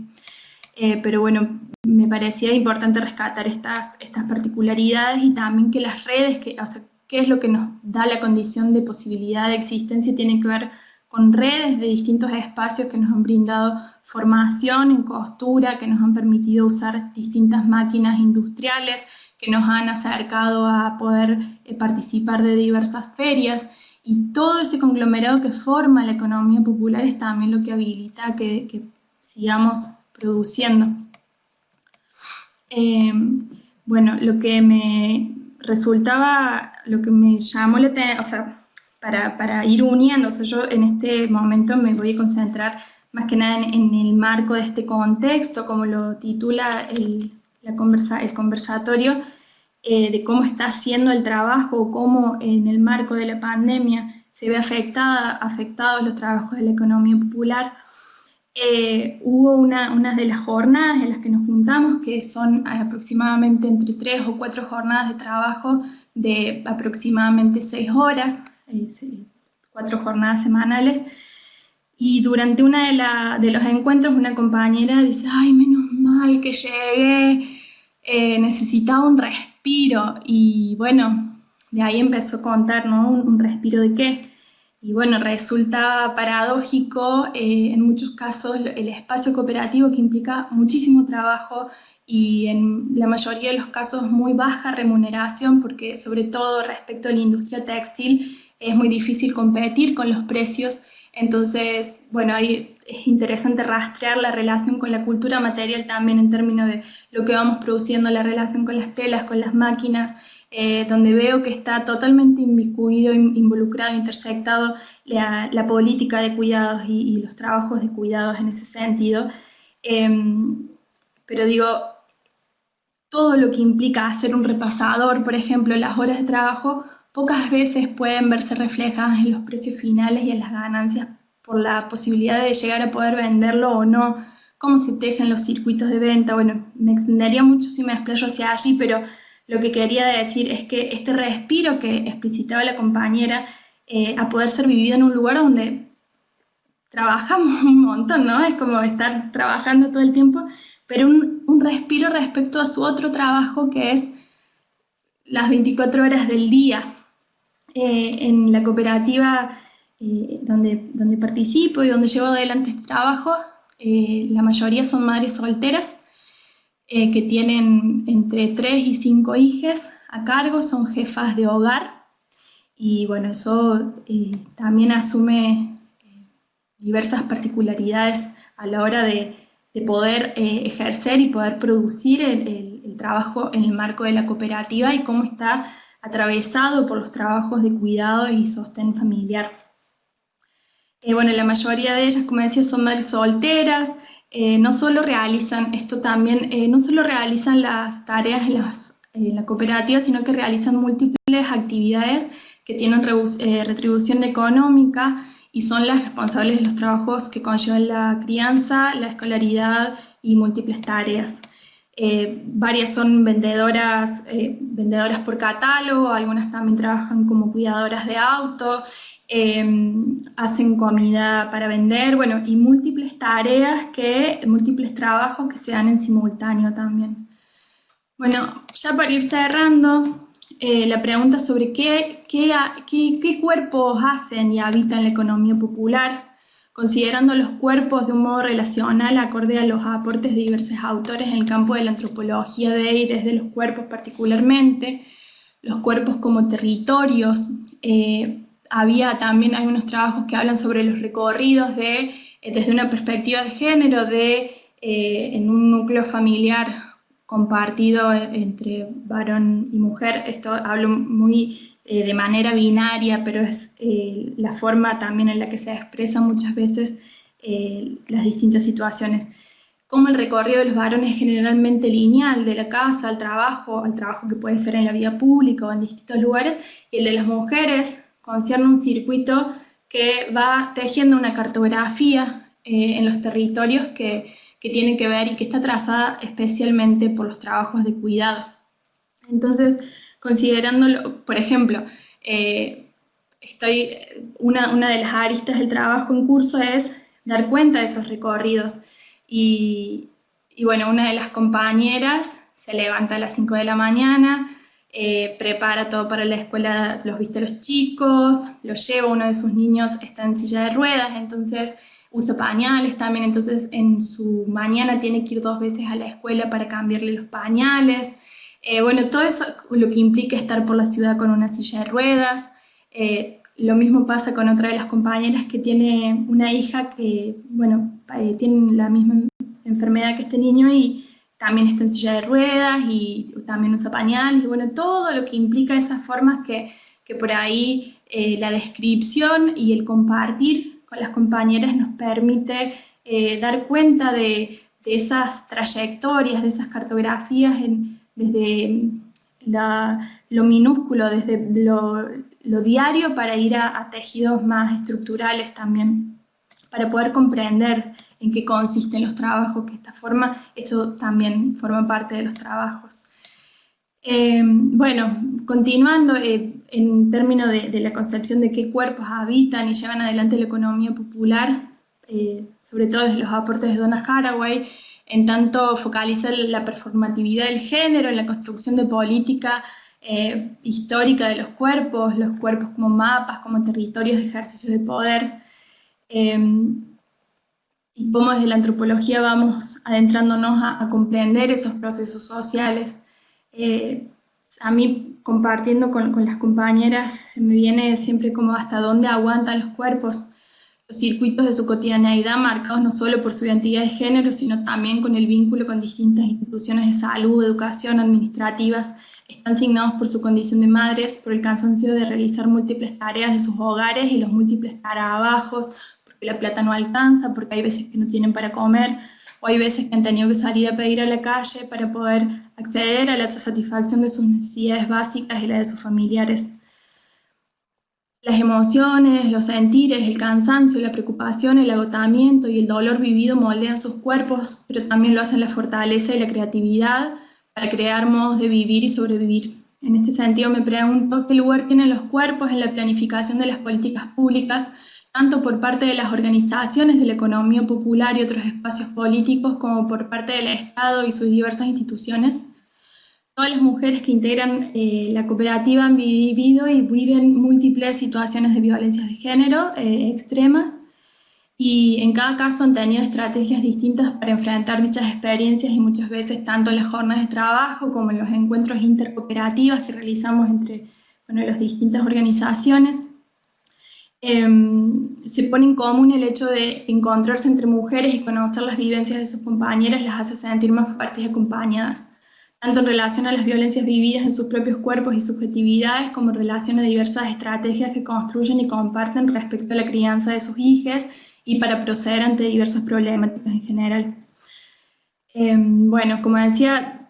Pero bueno, me parecía importante rescatar estas particularidades y también que las redes, qué es lo que nos da la condición de posibilidad de existencia, tiene que ver con redes de distintos espacios que nos han brindado formación en costura, que nos han permitido usar distintas máquinas industriales, que nos han acercado a poder participar de diversas ferias. Y todo ese conglomerado que forma la economía popular es también lo que habilita que sigamos produciendo. Lo que me resultaba, lo que me llamó la atención, para ir uniendo, yo en este momento me voy a concentrar más que nada en el marco de este contexto, como lo titula el conversatorio, de cómo está haciendo el trabajo, cómo en el marco de la pandemia se ve afectados los trabajos de la economía popular. Hubo una de las jornadas en las que nos juntamos, que son aproximadamente entre 3 o 4 jornadas de trabajo de aproximadamente 6 horas, 4 jornadas semanales, y durante una de los encuentros una compañera dice, ay, menos mal que llegué, necesitaba un respiro, y bueno, de ahí empezó a contar, ¿no? ¿Un respiro de qué? Y bueno, resulta paradójico en muchos casos el espacio cooperativo, que implica muchísimo trabajo y en la mayoría de los casos muy baja remuneración, porque sobre todo respecto a la industria textil es muy difícil competir con los precios. Entonces, bueno, ahí es interesante rastrear la relación con la cultura material también en términos de lo que vamos produciendo, la relación con las telas, con las máquinas, donde veo que está totalmente inmiscuido, involucrado, intersectado la política de cuidados y los trabajos de cuidados en ese sentido. Pero digo, todo lo que implica hacer un repasador, por ejemplo, las horas de trabajo, pocas veces pueden verse reflejadas en los precios finales y en las ganancias por la posibilidad de llegar a poder venderlo o no, cómo se tejen los circuitos de venta. Bueno, me extendería mucho si me explayo hacia allí, pero lo que quería decir es que este respiro que explicitaba la compañera, a poder ser vivido en un lugar donde trabajamos un montón, ¿no? Es como estar trabajando todo el tiempo, pero un respiro respecto a su otro trabajo, que es las 24 horas del día. En la cooperativa donde participo y donde llevo adelante este trabajo, la mayoría son madres solteras, que tienen entre 3 y 5 hijos a cargo, son jefas de hogar, y bueno, eso también asume diversas particularidades a la hora de poder ejercer y poder producir el trabajo en el marco de la cooperativa, y cómo está atravesado por los trabajos de cuidado y sostén familiar. Bueno, la mayoría de ellas, como decía, son madres solteras. No solo realizan las tareas en la cooperativa, sino que realizan múltiples actividades que tienen retribución económica y son las responsables de los trabajos que conllevan la crianza, la escolaridad y múltiples tareas. Varias son vendedoras por catálogo, algunas también trabajan como cuidadoras de auto, hacen comida para vender, bueno, y múltiples trabajos que se dan en simultáneo también. Bueno, ya para ir cerrando, la pregunta sobre qué cuerpos hacen y habitan la economía popular, considerando los cuerpos de un modo relacional acorde a los aportes de diversos autores en el campo de la antropología y desde los cuerpos particularmente, los cuerpos como territorios. Había también algunos trabajos que hablan sobre los recorridos desde una perspectiva de género, en un núcleo familiar compartido entre varón y mujer. Esto hablo muy de manera binaria, pero es la forma también en la que se expresan muchas veces las distintas situaciones. Como el recorrido de los varones es generalmente lineal, de la casa al trabajo que puede ser en la vía pública o en distintos lugares, y el de las mujeres concierne un circuito que va tejiendo una cartografía en los territorios que tiene que ver y que está trazada especialmente por los trabajos de cuidados. Entonces, considerándolo, por ejemplo, una de las aristas del trabajo en curso es dar cuenta de esos recorridos. Y bueno, una de las compañeras se levanta a las 5 de la mañana, prepara todo para la escuela, los viste a los chicos, los lleva, uno de sus niños está en silla de ruedas, entonces usa pañales también, entonces en su mañana tiene que ir 2 veces a la escuela para cambiarle los pañales. Bueno, todo eso lo que implica estar por la ciudad con una silla de ruedas. Lo mismo pasa con otra de las compañeras que tiene una hija que, bueno, tiene la misma enfermedad que este niño y también está en silla de ruedas y también usa pañales, y bueno, todo lo que implica esas formas que por ahí la descripción y el compartir con las compañeras nos permite dar cuenta de esas trayectorias, de esas cartografías desde lo minúsculo, desde lo diario, para ir a tejidos más estructurales también, para poder comprender en qué consisten los trabajos, que esta forma, esto también forma parte de los trabajos. Bueno, continuando en términos de la concepción de qué cuerpos habitan y llevan adelante la economía popular, sobre todo desde los aportes de Donna Haraway, en tanto focaliza la performatividad del género en la construcción de política histórica de los cuerpos como mapas, como territorios de ejercicio de poder, y cómo desde la antropología vamos adentrándonos a comprender esos procesos sociales. A mí, compartiendo con las compañeras, se me viene siempre como hasta dónde aguantan los cuerpos, los circuitos de su cotidianeidad, marcados no solo por su identidad de género, sino también con el vínculo con distintas instituciones de salud, educación, administrativas. Están signados por su condición de madres, por el cansancio de realizar múltiples tareas de sus hogares y los múltiples trabajos, porque la plata no alcanza, porque hay veces que no tienen para comer, o hay veces que han tenido que salir a pedir a la calle para poder acceder a la satisfacción de sus necesidades básicas y la de sus familiares. Las emociones, los sentires, el cansancio, la preocupación, el agotamiento y el dolor vivido moldean sus cuerpos, pero también lo hacen la fortaleza y la creatividad para crear modos de vivir y sobrevivir. En este sentido me pregunto qué lugar tienen los cuerpos en la planificación de las políticas públicas, tanto por parte de las organizaciones de la economía popular y otros espacios políticos, como por parte del Estado y sus diversas instituciones. Todas las mujeres que integran la cooperativa han vivido y viven múltiples situaciones de violencias de género extremas, y en cada caso han tenido estrategias distintas para enfrentar dichas experiencias, y muchas veces tanto en las jornadas de trabajo como en los encuentros intercooperativos que realizamos entre las distintas organizaciones. Se pone en común el hecho de encontrarse entre mujeres y conocer las vivencias de sus compañeras las hace sentir más fuertes y acompañadas, tanto en relación a las violencias vividas en sus propios cuerpos y subjetividades, como en relación a diversas estrategias que construyen y comparten respecto a la crianza de sus hijos y para proceder ante diversas problemáticas en general. Bueno, como decía,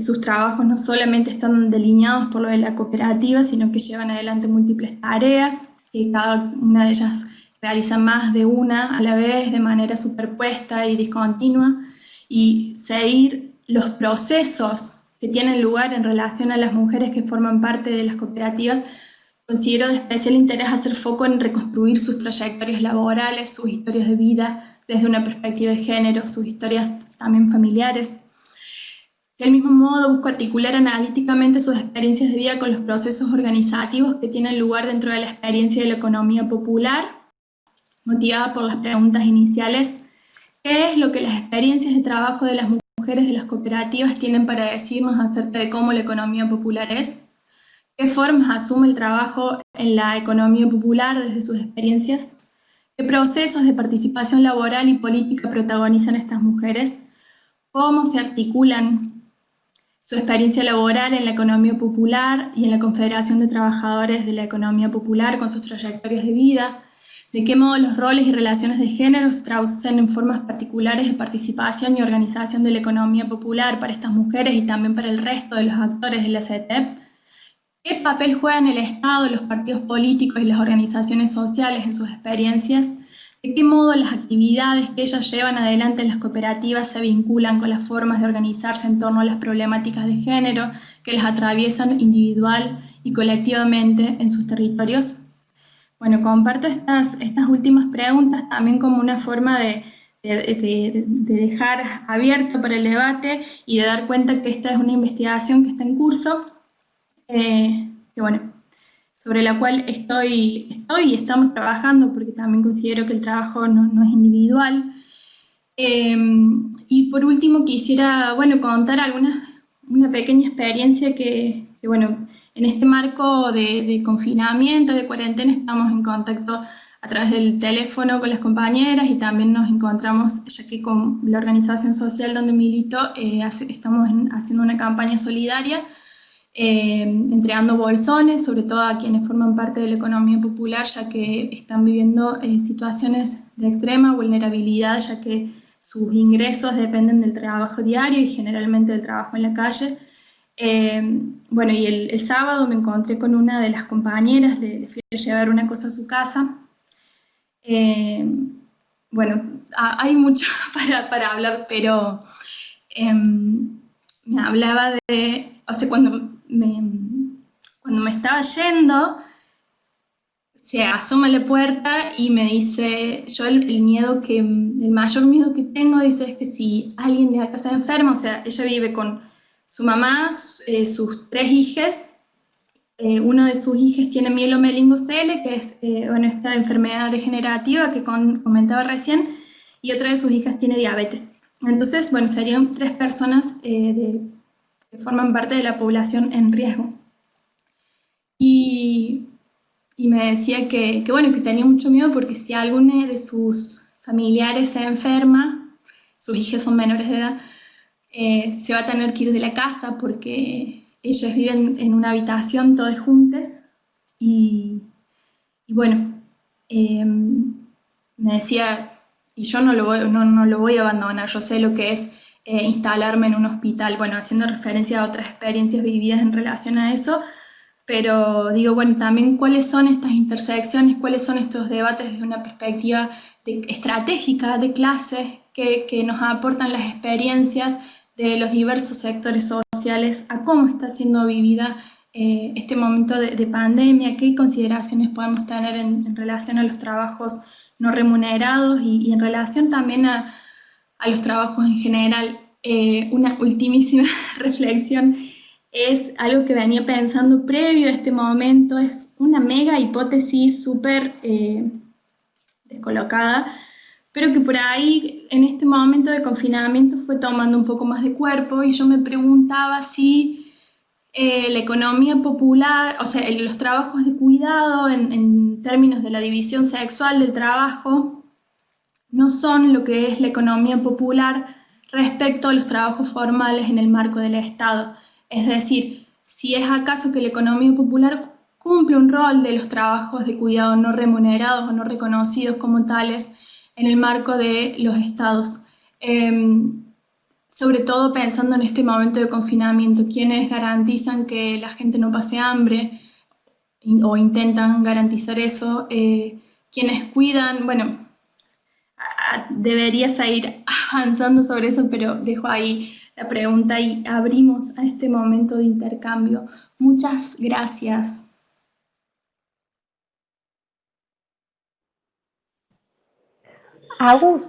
sus trabajos no solamente están delineados por lo de la cooperativa, sino que llevan adelante múltiples tareas, que cada una de ellas realiza más de una a la vez, de manera superpuesta y discontinua, y seguir los procesos que tienen lugar en relación a las mujeres que forman parte de las cooperativas. Considero de especial interés hacer foco en reconstruir sus trayectorias laborales, sus historias de vida desde una perspectiva de género, sus historias también familiares. Del mismo modo, busco articular analíticamente sus experiencias de vida con los procesos organizativos que tienen lugar dentro de la experiencia de la economía popular, motivada por las preguntas iniciales: ¿qué es lo que las experiencias de trabajo de las mujeres de las cooperativas tienen para decirnos acerca de cómo la economía popular es? ¿Qué formas asume el trabajo en la economía popular desde sus experiencias? ¿Qué procesos de participación laboral y política protagonizan estas mujeres? ¿Cómo se articulan su experiencia laboral en la economía popular y en la Confederación de Trabajadores de la Economía Popular con sus trayectorias de vida? ¿De qué modo los roles y relaciones de género se traducen en formas particulares de participación y organización de la economía popular para estas mujeres y también para el resto de los actores de la CETEP? ¿Qué papel juegan el Estado, los partidos políticos y las organizaciones sociales en sus experiencias? ¿De qué modo las actividades que ellas llevan adelante en las cooperativas se vinculan con las formas de organizarse en torno a las problemáticas de género que las atraviesan individual y colectivamente en sus territorios? Bueno, comparto estas últimas preguntas también como una forma de dejar abierto para el debate y de dar cuenta que esta es una investigación que está en curso, sobre la cual estoy y estamos trabajando, porque también considero que el trabajo no es individual. Y por último quisiera contar una pequeña experiencia que en este marco de confinamiento, de cuarentena, estamos en contacto a través del teléfono con las compañeras, y también nos encontramos, ya que con la organización social donde milito estamos haciendo una campaña solidaria, entregando bolsones, sobre todo a quienes forman parte de la economía popular, ya que están viviendo situaciones de extrema vulnerabilidad, ya que sus ingresos dependen del trabajo diario y generalmente del trabajo en la calle. Bueno, y el sábado me encontré con una de las compañeras, le fui a llevar una cosa a su casa. Bueno, hay mucho para hablar, pero me hablaba de, o sea, cuando me estaba yendo, se asoma a la puerta y me dice, yo el mayor miedo que tengo, dice, es que si alguien de la casa enferma, o sea, ella vive con su mamá, sus 3 hijas, uno de sus hijos tiene mielomeningocele, que es bueno, esta enfermedad degenerativa que comentaba recién, y otra de sus hijas tiene diabetes. Entonces, bueno, serían 3 personas que forman parte de la población en riesgo. Y me decía que bueno, que tenía mucho miedo porque si alguno de sus familiares se enferma, sus hijas son menores de edad, se va a tener que ir de la casa porque ellas viven en una habitación todas juntas y bueno, me decía, y yo no lo voy a abandonar, yo sé lo que es instalarme en un hospital, bueno, haciendo referencia a otras experiencias vividas en relación a eso, pero digo, bueno, también cuáles son estas intersecciones, cuáles son estos debates desde una perspectiva estratégica de clases que nos aportan las experiencias de los diversos sectores sociales a cómo está siendo vivida este momento de pandemia, qué consideraciones podemos tener en relación a los trabajos no remunerados y en relación también a los trabajos en general. Una ultimísima reflexión es algo que venía pensando previo a este momento, es una mega hipótesis súper descolocada, pero que por ahí en este momento de confinamiento fue tomando un poco más de cuerpo y yo me preguntaba si la economía popular, o sea, los trabajos de cuidado en términos de la división sexual del trabajo no son lo que es la economía popular respecto a los trabajos formales en el marco del Estado. Es decir, si es acaso que la economía popular cumple un rol de los trabajos de cuidado no remunerados o no reconocidos como tales en el marco de los estados. Sobre todo pensando en este momento de confinamiento, quienes garantizan que la gente no pase hambre o intentan garantizar eso, quienes cuidan, bueno, debería seguir avanzando sobre eso, pero dejo ahí la pregunta y abrimos a este momento de intercambio. Muchas gracias. Agus,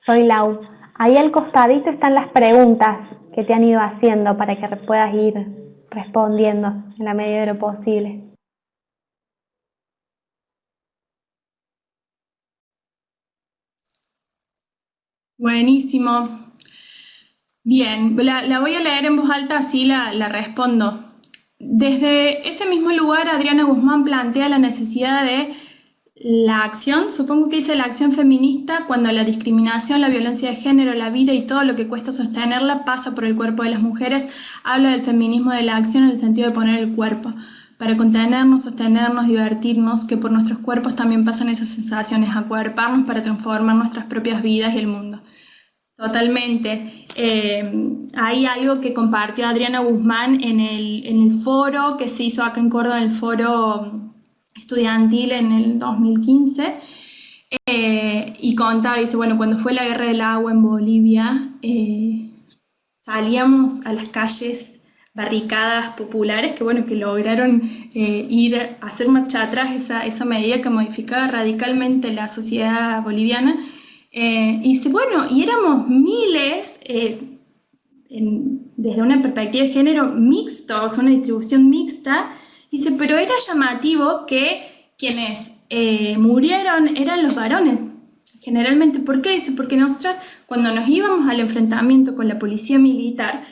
soy Lau. Ahí al costadito están las preguntas que te han ido haciendo para que puedas ir respondiendo en la medida de lo posible. Buenísimo. Bien, la voy a leer en voz alta, así la respondo. Desde ese mismo lugar, Adriana Guzmán plantea la necesidad de la acción, supongo que dice la acción feminista, cuando la discriminación, la violencia de género, la vida y todo lo que cuesta sostenerla pasa por el cuerpo de las mujeres. Habla del feminismo de la acción en el sentido de poner el cuerpo, para contenernos, sostenernos, divertirnos, que por nuestros cuerpos también pasan esas sensaciones, acuerparnos para transformar nuestras propias vidas y el mundo. Totalmente. Hay algo que compartió Adriana Guzmán en el foro que se hizo acá en Córdoba, en el foro estudiantil en el 2015, y contaba, dice, bueno, cuando fue la guerra del agua en Bolivia, salíamos a las calles, barricadas populares que, bueno, que lograron ir a hacer marcha atrás esa medida que modificaba radicalmente la sociedad boliviana. Y dice, bueno, y éramos miles, desde una perspectiva de género mixto, o sea, una distribución mixta. Dice, pero era llamativo que quienes murieron eran los varones, generalmente. ¿Por qué? Dice, porque nosotras, cuando nos íbamos al enfrentamiento con la policía militar,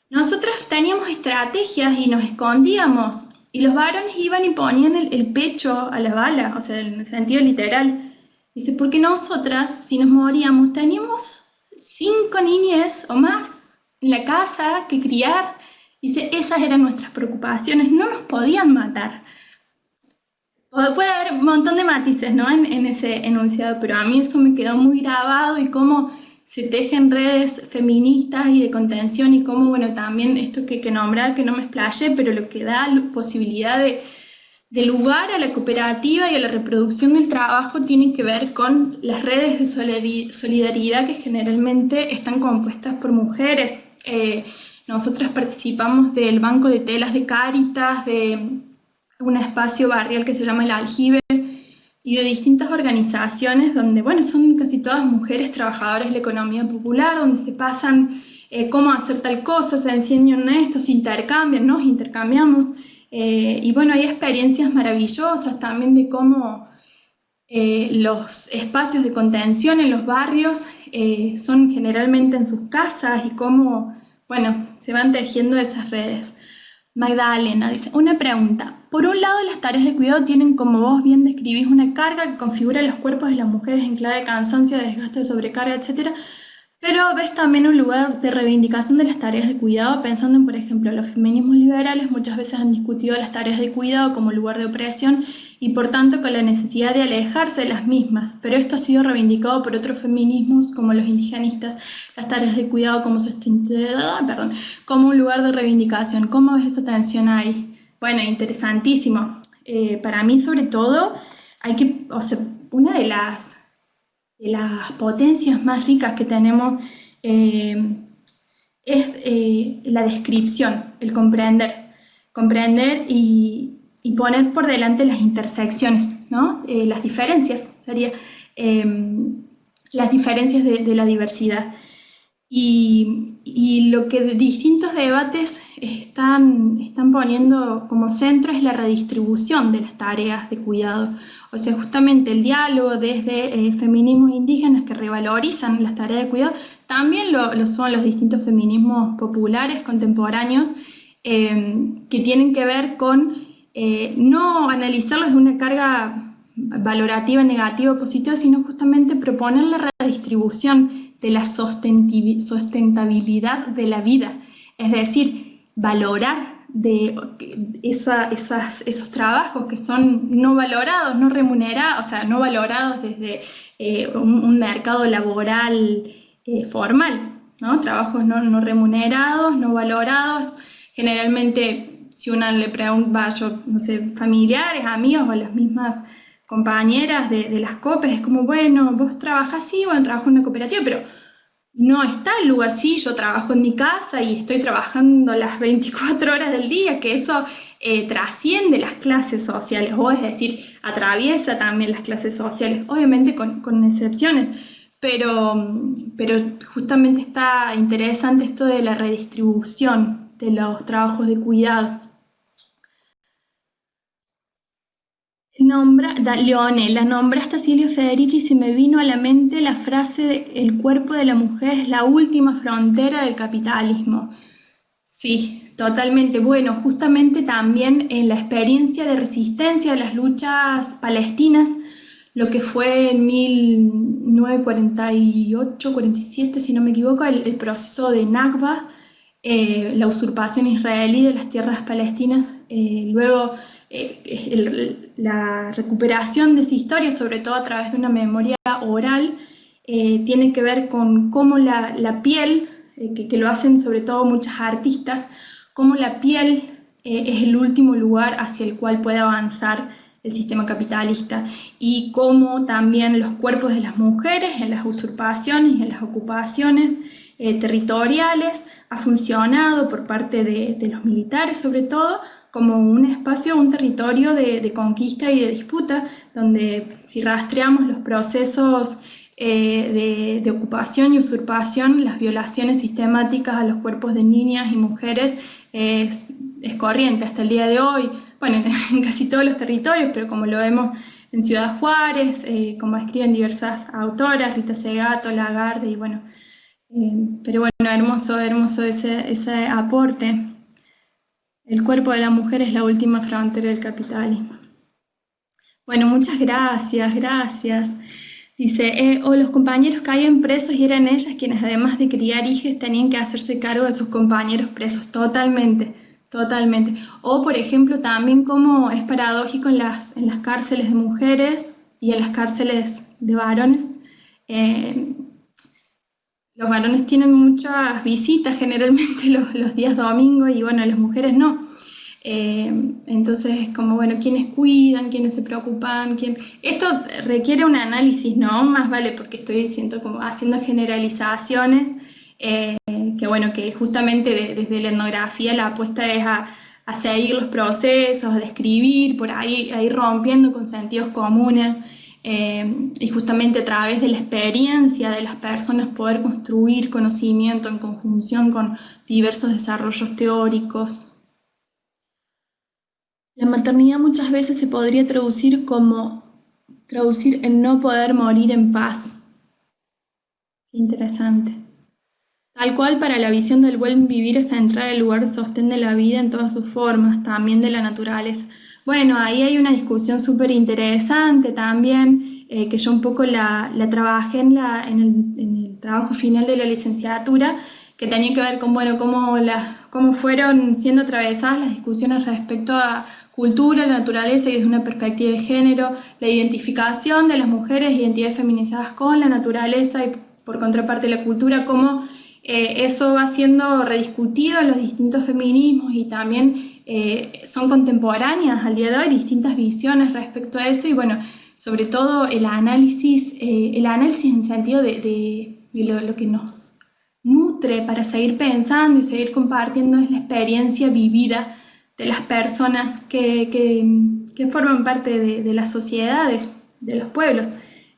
nosotras teníamos estrategias y nos escondíamos, y los varones iban y ponían el pecho a la bala, o sea, en el sentido literal. Dice, porque nosotras, si nos moríamos, teníamos 5 niñas o más en la casa que criar. Dice, esas eran nuestras preocupaciones, no nos podían matar. Puede haber un montón de matices, ¿no?, en ese enunciado, pero a mí eso me quedó muy grabado, y cómo se tejen redes feministas y de contención, y cómo, bueno, también esto que nombraba, que no me explayé, pero lo que da posibilidad de lugar a la cooperativa y a la reproducción del trabajo tiene que ver con las redes de solidaridad que generalmente están compuestas por mujeres. Nosotras participamos del Banco de Telas de Cáritas, de un espacio barrial que se llama El Aljibe, y de distintas organizaciones donde, bueno, son casi todas mujeres trabajadoras de la economía popular, donde se pasan cómo hacer tal cosa, se enseñan esto, se intercambian, nos intercambiamos, y bueno, hay experiencias maravillosas también de cómo los espacios de contención en los barrios son generalmente en sus casas, y cómo, bueno, se van tejiendo esas redes. Magdalena dice, una pregunta. Por un lado, las tareas de cuidado tienen, como vos bien describís, una carga que configura los cuerpos de las mujeres en clave de cansancio, desgaste, sobrecarga, etc. Pero ves también un lugar de reivindicación de las tareas de cuidado, pensando en, por ejemplo, los feminismos liberales muchas veces han discutido las tareas de cuidado como lugar de opresión y, por tanto, con la necesidad de alejarse de las mismas. Pero esto ha sido reivindicado por otros feminismos, como los indigenistas, las tareas de cuidado como un lugar de reivindicación. ¿Cómo ves esa tensión ahí? Bueno, interesantísimo. Para mí, sobre todo, una de las potencias más ricas que tenemos es la descripción, el comprender y poner por delante las intersecciones, ¿no? Las diferencias, sería las diferencias de la diversidad. Y lo que distintos debates están poniendo como centro es la redistribución de las tareas de cuidado. O sea, justamente el diálogo desde feminismos indígenas que revalorizan las tareas de cuidado, también lo son los distintos feminismos populares contemporáneos, que tienen que ver con no analizarlos de una carga valorativa, negativa o positiva, sino justamente proponer la redistribución de la sustentabilidad de la vida, es decir, valorar de esos trabajos que son no valorados, no remunerados, o sea, no valorados desde un mercado laboral formal, ¿no? Trabajos no remunerados, no valorados. Generalmente, si uno le pregunta, no sé, familiares, amigos o a las mismas compañeras de las COPES, es como, bueno, vos trabajás, sí, bueno, trabajo en una cooperativa, pero no está el lugar, sí, yo trabajo en mi casa y estoy trabajando las 24 horas del día, que eso trasciende las clases sociales, o es decir, atraviesa también las clases sociales, obviamente con excepciones, pero justamente está interesante esto de la redistribución de los trabajos de cuidado. Leonela, nombraste a Silvio Federici y se me vino a la mente la frase de el cuerpo de la mujer es la última frontera del capitalismo. Sí, totalmente. Bueno, justamente también en la experiencia de resistencia de las luchas palestinas, lo que fue en 1948-47, si no me equivoco, el proceso de Nakba, la usurpación israelí de las tierras palestinas, luego la recuperación de esa historia, sobre todo a través de una memoria oral, tiene que ver con cómo la piel, que lo hacen sobre todo muchas artistas, cómo la piel es el último lugar hacia el cual puede avanzar el sistema capitalista, y cómo también los cuerpos de las mujeres en las usurpaciones y en las ocupaciones territoriales ha funcionado por parte de los militares, sobre todo, como un espacio, un territorio de conquista y de disputa, donde si rastreamos los procesos de ocupación y usurpación, las violaciones sistemáticas a los cuerpos de niñas y mujeres es corriente hasta el día de hoy, bueno, en casi todos los territorios, pero como lo vemos en Ciudad Juárez, como escriben diversas autoras, Rita Segato, Lagarde, y bueno, pero bueno, hermoso ese aporte. El cuerpo de la mujer es la última frontera del capitalismo. Bueno, muchas gracias. Dice, o los compañeros caían presos y eran ellas quienes además de criar hijos tenían que hacerse cargo de sus compañeros presos, totalmente, totalmente. O por ejemplo también como es paradójico en las cárceles de mujeres y en las cárceles de varones. Los varones tienen muchas visitas generalmente los días domingos y bueno, las mujeres no. Entonces es como, bueno, ¿quiénes cuidan? ¿Quiénes se preocupan? Esto requiere un análisis, ¿no? Más vale porque estoy diciendo como haciendo generalizaciones, que bueno, que justamente desde la etnografía la apuesta es a seguir los procesos, a describir, por ahí, a ir rompiendo con sentidos comunes, y justamente a través de la experiencia de las personas poder construir conocimiento en conjunción con diversos desarrollos teóricos. La maternidad muchas veces se podría traducir en no poder morir en paz. Qué interesante. Tal cual para la visión del buen vivir es entrar al lugar de sostén de la vida en todas sus formas, también de la naturaleza. Bueno, ahí hay una discusión súper interesante también, que yo un poco la trabajé en el trabajo final de la licenciatura, que tenía que ver con, bueno, cómo fueron siendo atravesadas las discusiones respecto a cultura, naturaleza y desde una perspectiva de género, la identificación de las mujeres, identidades feminizadas con la naturaleza y por contraparte la cultura, cómo eso va siendo rediscutido en los distintos feminismos y también son contemporáneas al día de hoy, distintas visiones respecto a eso y bueno, sobre todo el análisis en sentido de lo que nos nutre para seguir pensando y seguir compartiendo es la experiencia vivida de las personas que forman parte de las sociedades, de los pueblos,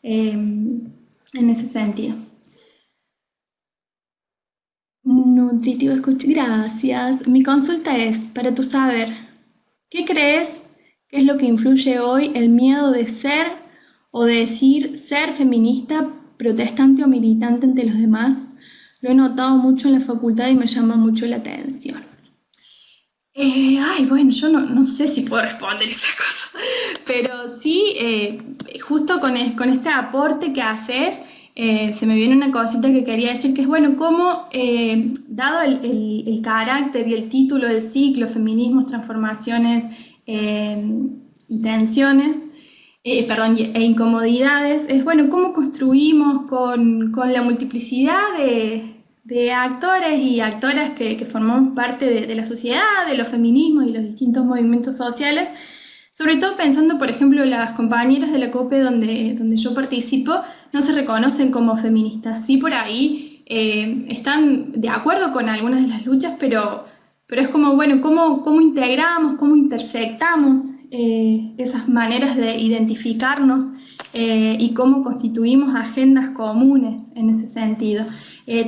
en ese sentido. Nutritivo escucha, gracias. Mi consulta es, para tu saber, ¿qué crees que es lo que influye hoy el miedo de ser o de decir ser feminista, protestante o militante ante los demás? Lo he notado mucho en la facultad y me llama mucho la atención. Bueno, yo no sé si puedo responder esa cosa, pero sí, justo con este aporte que haces, se me viene una cosita que quería decir, que es, bueno, cómo, dado el carácter y el título del ciclo, feminismos, transformaciones y tensiones, e incomodidades, es, bueno, cómo construimos con la multiplicidad de actores y actoras que formamos parte de la sociedad, de los feminismos y los distintos movimientos sociales, sobre todo pensando, por ejemplo, las compañeras de la COPE donde yo participo, no se reconocen como feministas. Sí, por ahí están de acuerdo con algunas de las luchas, pero es como, bueno, cómo integramos, cómo intersectamos esas maneras de identificarnos y cómo constituimos agendas comunes en ese sentido.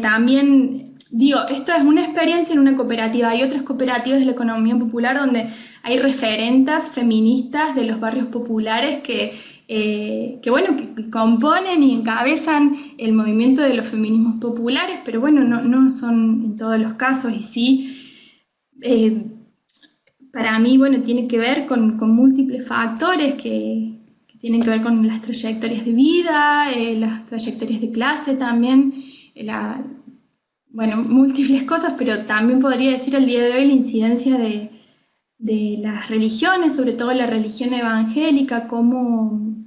También, digo, esto es una experiencia en una cooperativa. Hay otras cooperativas de la economía popular donde hay referentas feministas de los barrios populares que componen y encabezan el movimiento de los feminismos populares, pero bueno, no son en todos los casos y sí, para mí, bueno, tiene que ver con múltiples factores que tienen que ver con las trayectorias de vida, las trayectorias de clase también, múltiples cosas, pero también podría decir al día de hoy la incidencia de las religiones, sobre todo la religión evangélica, como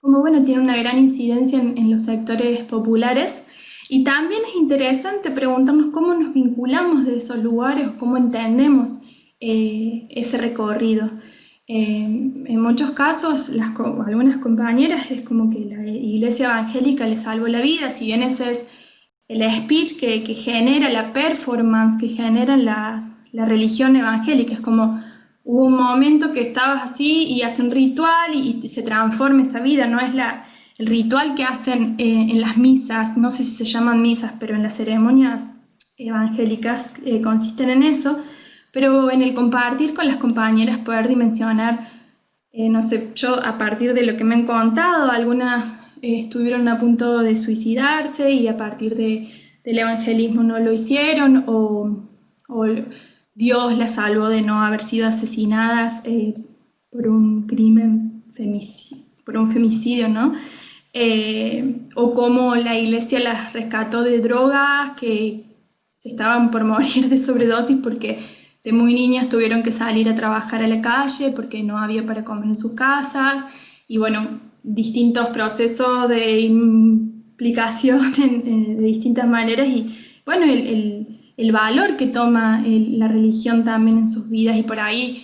bueno, tiene una gran incidencia en los sectores populares. Y también es interesante preguntarnos cómo nos vinculamos de esos lugares, cómo entendemos ese recorrido. En muchos casos, algunas compañeras es como que la iglesia evangélica les salvó la vida, si bien ese es el speech que genera la performance, que genera la religión evangélica. Es como hubo un momento que estabas así y hace un ritual y se transforma esa vida, no es el ritual que hacen en las misas, no sé si se llaman misas, pero en las ceremonias evangélicas consisten en eso, pero en el compartir con las compañeras, poder dimensionar, no sé, yo a partir de lo que me han contado, algunas estuvieron a punto de suicidarse y a partir del evangelismo no lo hicieron, o Dios las salvó de no haber sido asesinadas por un crimen, por un femicidio, ¿no? o cómo la iglesia las rescató de drogas que se estaban por morir de sobredosis porque de muy niñas tuvieron que salir a trabajar a la calle porque no había para comer en sus casas, y bueno, distintos procesos de implicación de distintas maneras, y bueno, el valor que toma la religión también en sus vidas, y por ahí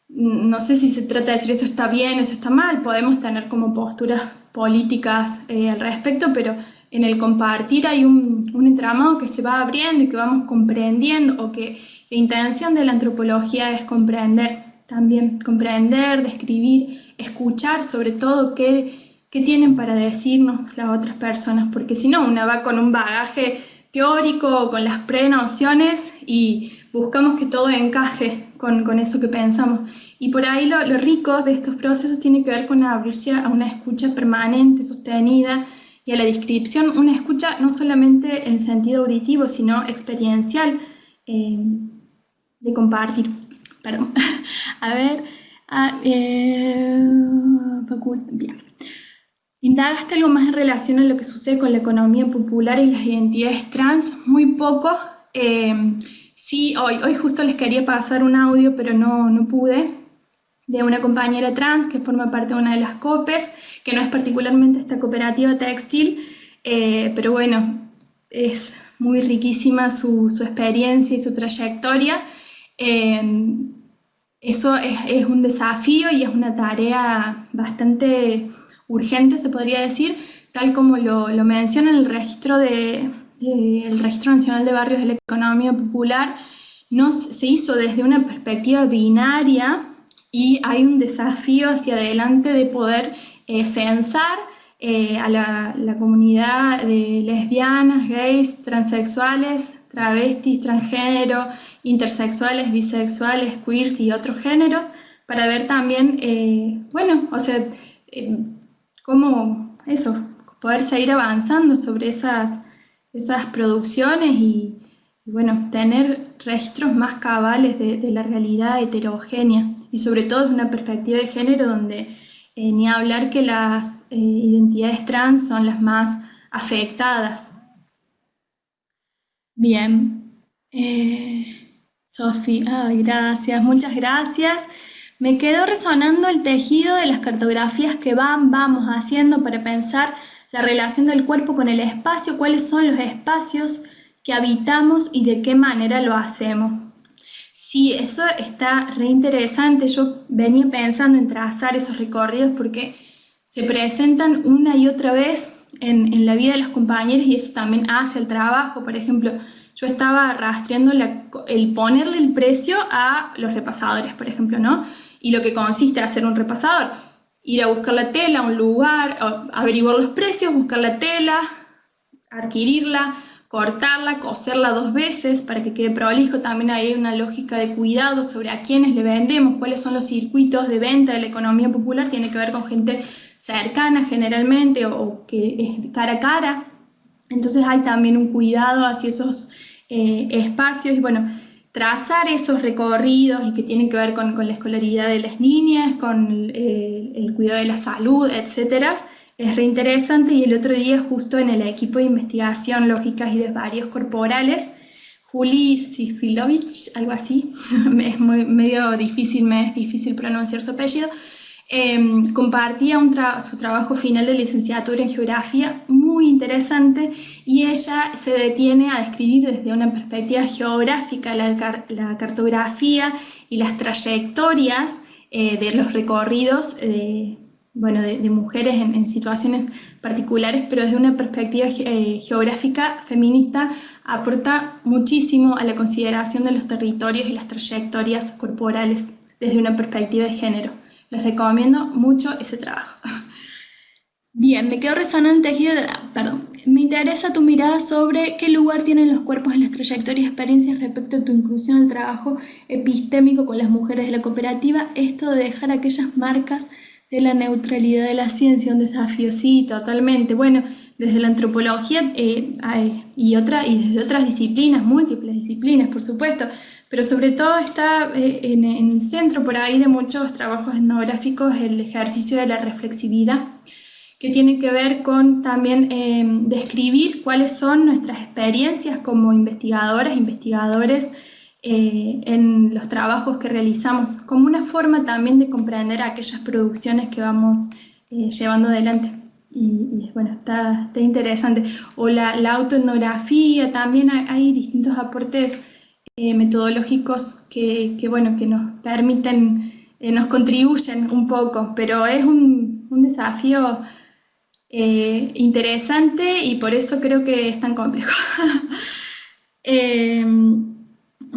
no sé si se trata de decir eso está bien, eso está mal, podemos tener como posturas políticas al respecto, pero en el compartir hay un entramado que se va abriendo y que vamos comprendiendo, o que la intención de la antropología es comprender también, comprender, describir, escuchar sobre todo qué tienen para decirnos las otras personas, porque si no, una va con un bagaje teórico, con las prenociones, y buscamos que todo encaje con eso que pensamos. Y por ahí lo rico de estos procesos tiene que ver con abrirse a una escucha permanente, sostenida, y a la descripción, una escucha no solamente en sentido auditivo, sino experiencial, de compartir. Perdón. A ver, bien. ¿Indagaste algo más en relación a lo que sucede con la economía popular y las identidades trans? Muy poco. Sí, hoy justo les quería pasar un audio, pero no pude, de una compañera trans que forma parte de una de las COPEs, que no es particularmente esta cooperativa textil, pero bueno, es muy riquísima su experiencia y su trayectoria. Eso es un desafío y es una tarea bastante urgente, se podría decir, tal como lo menciona el registro el Registro Nacional de Barrios de la Economía Popular. Se hizo desde una perspectiva binaria, y hay un desafío hacia adelante de poder censar a la comunidad de lesbianas, gays, transexuales, travestis, transgénero, intersexuales, bisexuales, queers y otros géneros, para ver también, cómo eso, poder seguir avanzando sobre esas producciones y bueno, tener registros más cabales de la realidad heterogénea, y sobre todo desde una perspectiva de género donde ni hablar que las identidades trans son las más afectadas. Bien, Sofi, gracias, muchas gracias. Me quedó resonando el tejido de las cartografías que vamos haciendo para pensar la relación del cuerpo con el espacio, cuáles son los espacios que habitamos y de qué manera lo hacemos. Sí, eso está re interesante. Yo venía pensando en trazar esos recorridos porque se presentan una y otra vez en la vida de los compañeros, y eso también hace el trabajo. Por ejemplo, yo estaba rastreando el ponerle el precio a los repasadores, por ejemplo, ¿no? Y lo que consiste en hacer un repasador, ir a buscar la tela a un lugar, averiguar los precios, buscar la tela, adquirirla, cortarla, coserla 2 veces para que quede prolijo. También hay una lógica de cuidado sobre a quiénes le vendemos, cuáles son los circuitos de venta de la economía popular. Tiene que ver con gente cercana generalmente, o que es cara a cara. Entonces hay también un cuidado hacia esos espacios, y bueno, trazar esos recorridos y que tienen que ver con la escolaridad de las niñas, con el cuidado de la salud, etcétera, es reinteresante. Y el otro día, justo en el equipo de investigación lógicas y desvarios corporales, Juli Sisilovich, algo así, me es difícil pronunciar su apellido, compartía su trabajo final de licenciatura en geografía muy interesante, y ella se detiene a describir desde una perspectiva geográfica la cartografía y las trayectorias de los recorridos de mujeres en situaciones particulares, pero desde una perspectiva geográfica feminista. Aporta muchísimo a la consideración de los territorios y las trayectorias corporales desde una perspectiva de género. Les recomiendo mucho ese trabajo. Bien, me quedo resonando me interesa tu mirada sobre qué lugar tienen los cuerpos en las trayectorias y experiencias respecto a tu inclusión al trabajo epistémico con las mujeres de la cooperativa. Esto de dejar aquellas marcas de la neutralidad de la ciencia, un desafío. Sí, totalmente. Bueno, desde la antropología y desde otras disciplinas, múltiples disciplinas, por supuesto, pero sobre todo está en el centro por ahí de muchos trabajos etnográficos el ejercicio de la reflexividad, que tiene que ver con también describir cuáles son nuestras experiencias como investigadoras, investigadores en los trabajos que realizamos, como una forma también de comprender aquellas producciones que vamos llevando adelante. Y bueno, está interesante. O la autoetnografía, también hay distintos aportes metodológicos que nos permiten, nos contribuyen un poco, pero es un desafío interesante y por eso creo que es tan complejo.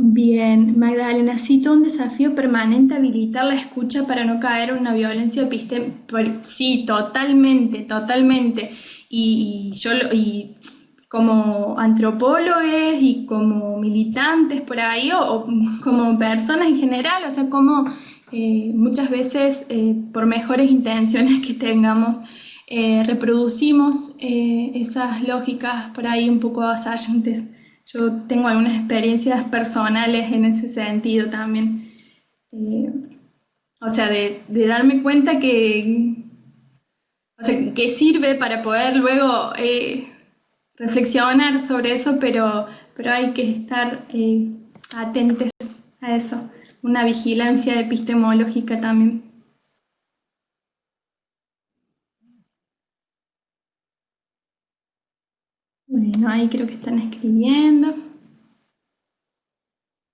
Bien, Magdalena, cito un desafío permanente habilitar la escucha para no caer en una violencia epistémica. Sí, totalmente. Y como antropólogos y como militantes por ahí, o como personas en general, o sea, como muchas veces, por mejores intenciones que tengamos, reproducimos esas lógicas por ahí un poco avasallantes. Yo tengo algunas experiencias personales en ese sentido también. O sea, de darme cuenta que sirve para poder luego reflexionar sobre eso, pero hay que estar atentos a eso. Una vigilancia epistemológica también. Bueno, ahí creo que están escribiendo.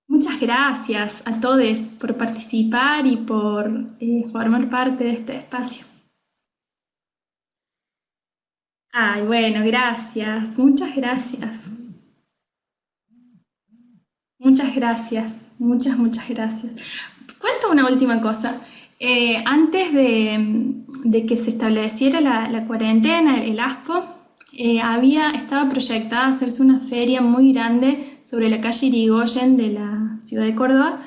Muchas gracias a todos por participar y por formar parte de este espacio. Ay, bueno, gracias. Muchas gracias. Muchas gracias. Muchas gracias. Cuento una última cosa. Antes de que se estableciera la cuarentena, el ASPO, estaba proyectada hacerse una feria muy grande sobre la calle Irigoyen de la ciudad de Córdoba,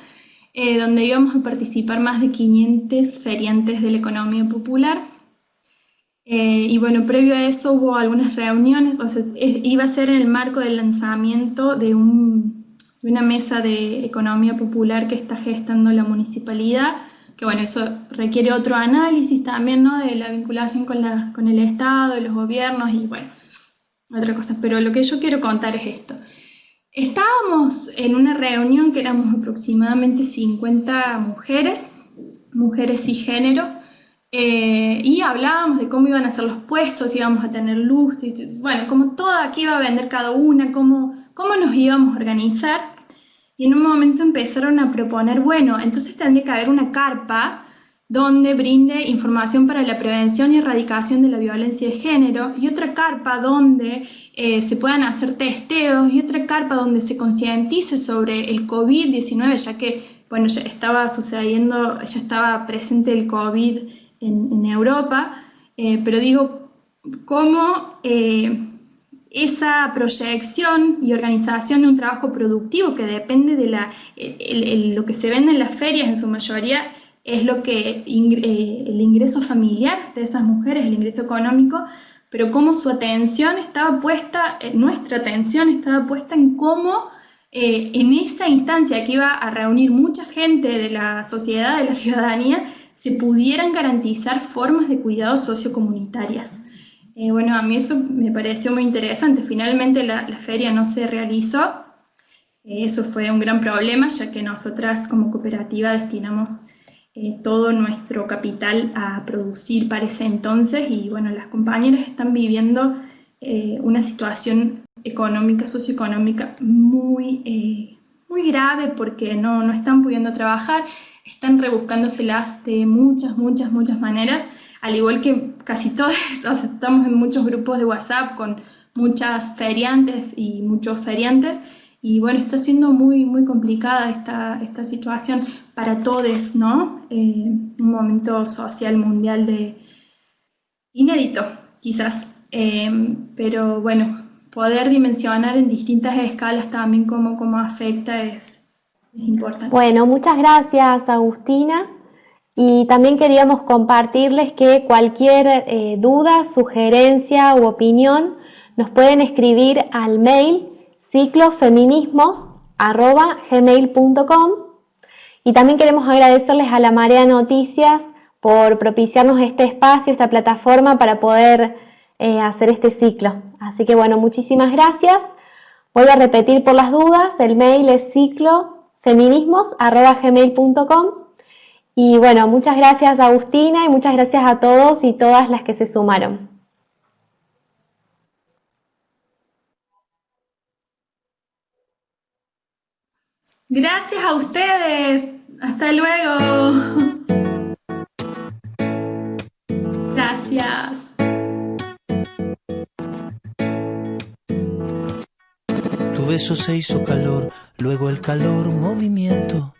donde íbamos a participar más de 500 feriantes de la economía popular. Y bueno, previo a eso hubo algunas reuniones, o sea, iba a ser en el marco del lanzamiento de una mesa de economía popular que está gestando la municipalidad, que bueno, eso requiere otro análisis también, ¿no? De la vinculación con el Estado, los gobiernos y bueno, otra cosa. Pero lo que yo quiero contar es esto. Estábamos en una reunión que éramos aproximadamente 50 mujeres cisgénero, y hablábamos de cómo iban a ser los puestos, íbamos a tener luz, bueno, como todo aquí iba a vender cada una, cómo nos íbamos a organizar. Y en un momento empezaron a proponer, bueno, entonces tendría que haber una carpa donde brinde información para la prevención y erradicación de la violencia de género, y otra carpa donde se puedan hacer testeos, y otra carpa donde se concientice sobre el COVID-19, ya que, bueno, ya estaba presente el COVID en Europa, pero digo, cómo esa proyección y organización de un trabajo productivo que depende de lo que se vende en las ferias en su mayoría es lo que el ingreso familiar de esas mujeres, el ingreso económico, pero cómo su atención estaba puesta, nuestra atención estaba puesta en cómo en esa instancia que iba a reunir mucha gente de la sociedad, de la ciudadanía, se pudieran garantizar formas de cuidado sociocomunitarias. Bueno, a mí eso me pareció muy interesante. Finalmente la feria no se realizó. Eso fue un gran problema, ya que nosotras como cooperativa destinamos todo nuestro capital a producir para ese entonces, y bueno, las compañeras están viviendo una situación económica, socioeconómica muy grave, porque no están pudiendo trabajar, están rebuscándoselas de muchas maneras, al igual que casi todos. O sea, estamos en muchos grupos de WhatsApp con muchas feriantes y muchos feriantes, y bueno, está siendo muy complicada esta situación para todos, ¿no? Un momento social mundial inédito, quizás, pero bueno, poder dimensionar en distintas escalas también cómo afecta es importante. Bueno, muchas gracias, Agustina. Y también queríamos compartirles que cualquier duda, sugerencia u opinión nos pueden escribir al mail ciclofeminismos@gmail.com, y también queremos agradecerles a La Marea Noticias por propiciarnos este espacio, esta plataforma para poder hacer este ciclo. Así que bueno, muchísimas gracias. Vuelvo a repetir por las dudas, el mail es ciclofeminismos@gmail.com. Y bueno, muchas gracias Agustina y muchas gracias a todos y todas las que se sumaron. Gracias a ustedes. Hasta luego. Gracias. Tu beso se hizo calor, luego el calor movimiento,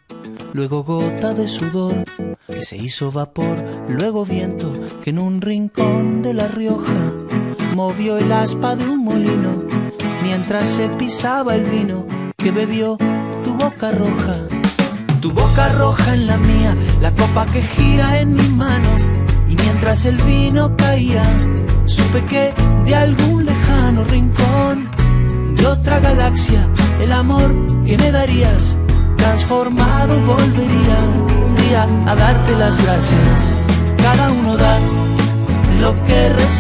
luego gota de sudor que se hizo vapor, luego viento que en un rincón de La Rioja movió el aspa de un molino mientras se pisaba el vino que bebió tu boca roja en la mía, la copa que gira en mi mano, y mientras el vino caía supe que de algún lejano rincón de otra galaxia el amor que me darías transformado volvería un día a darte las gracias. Cada uno da lo que recibe.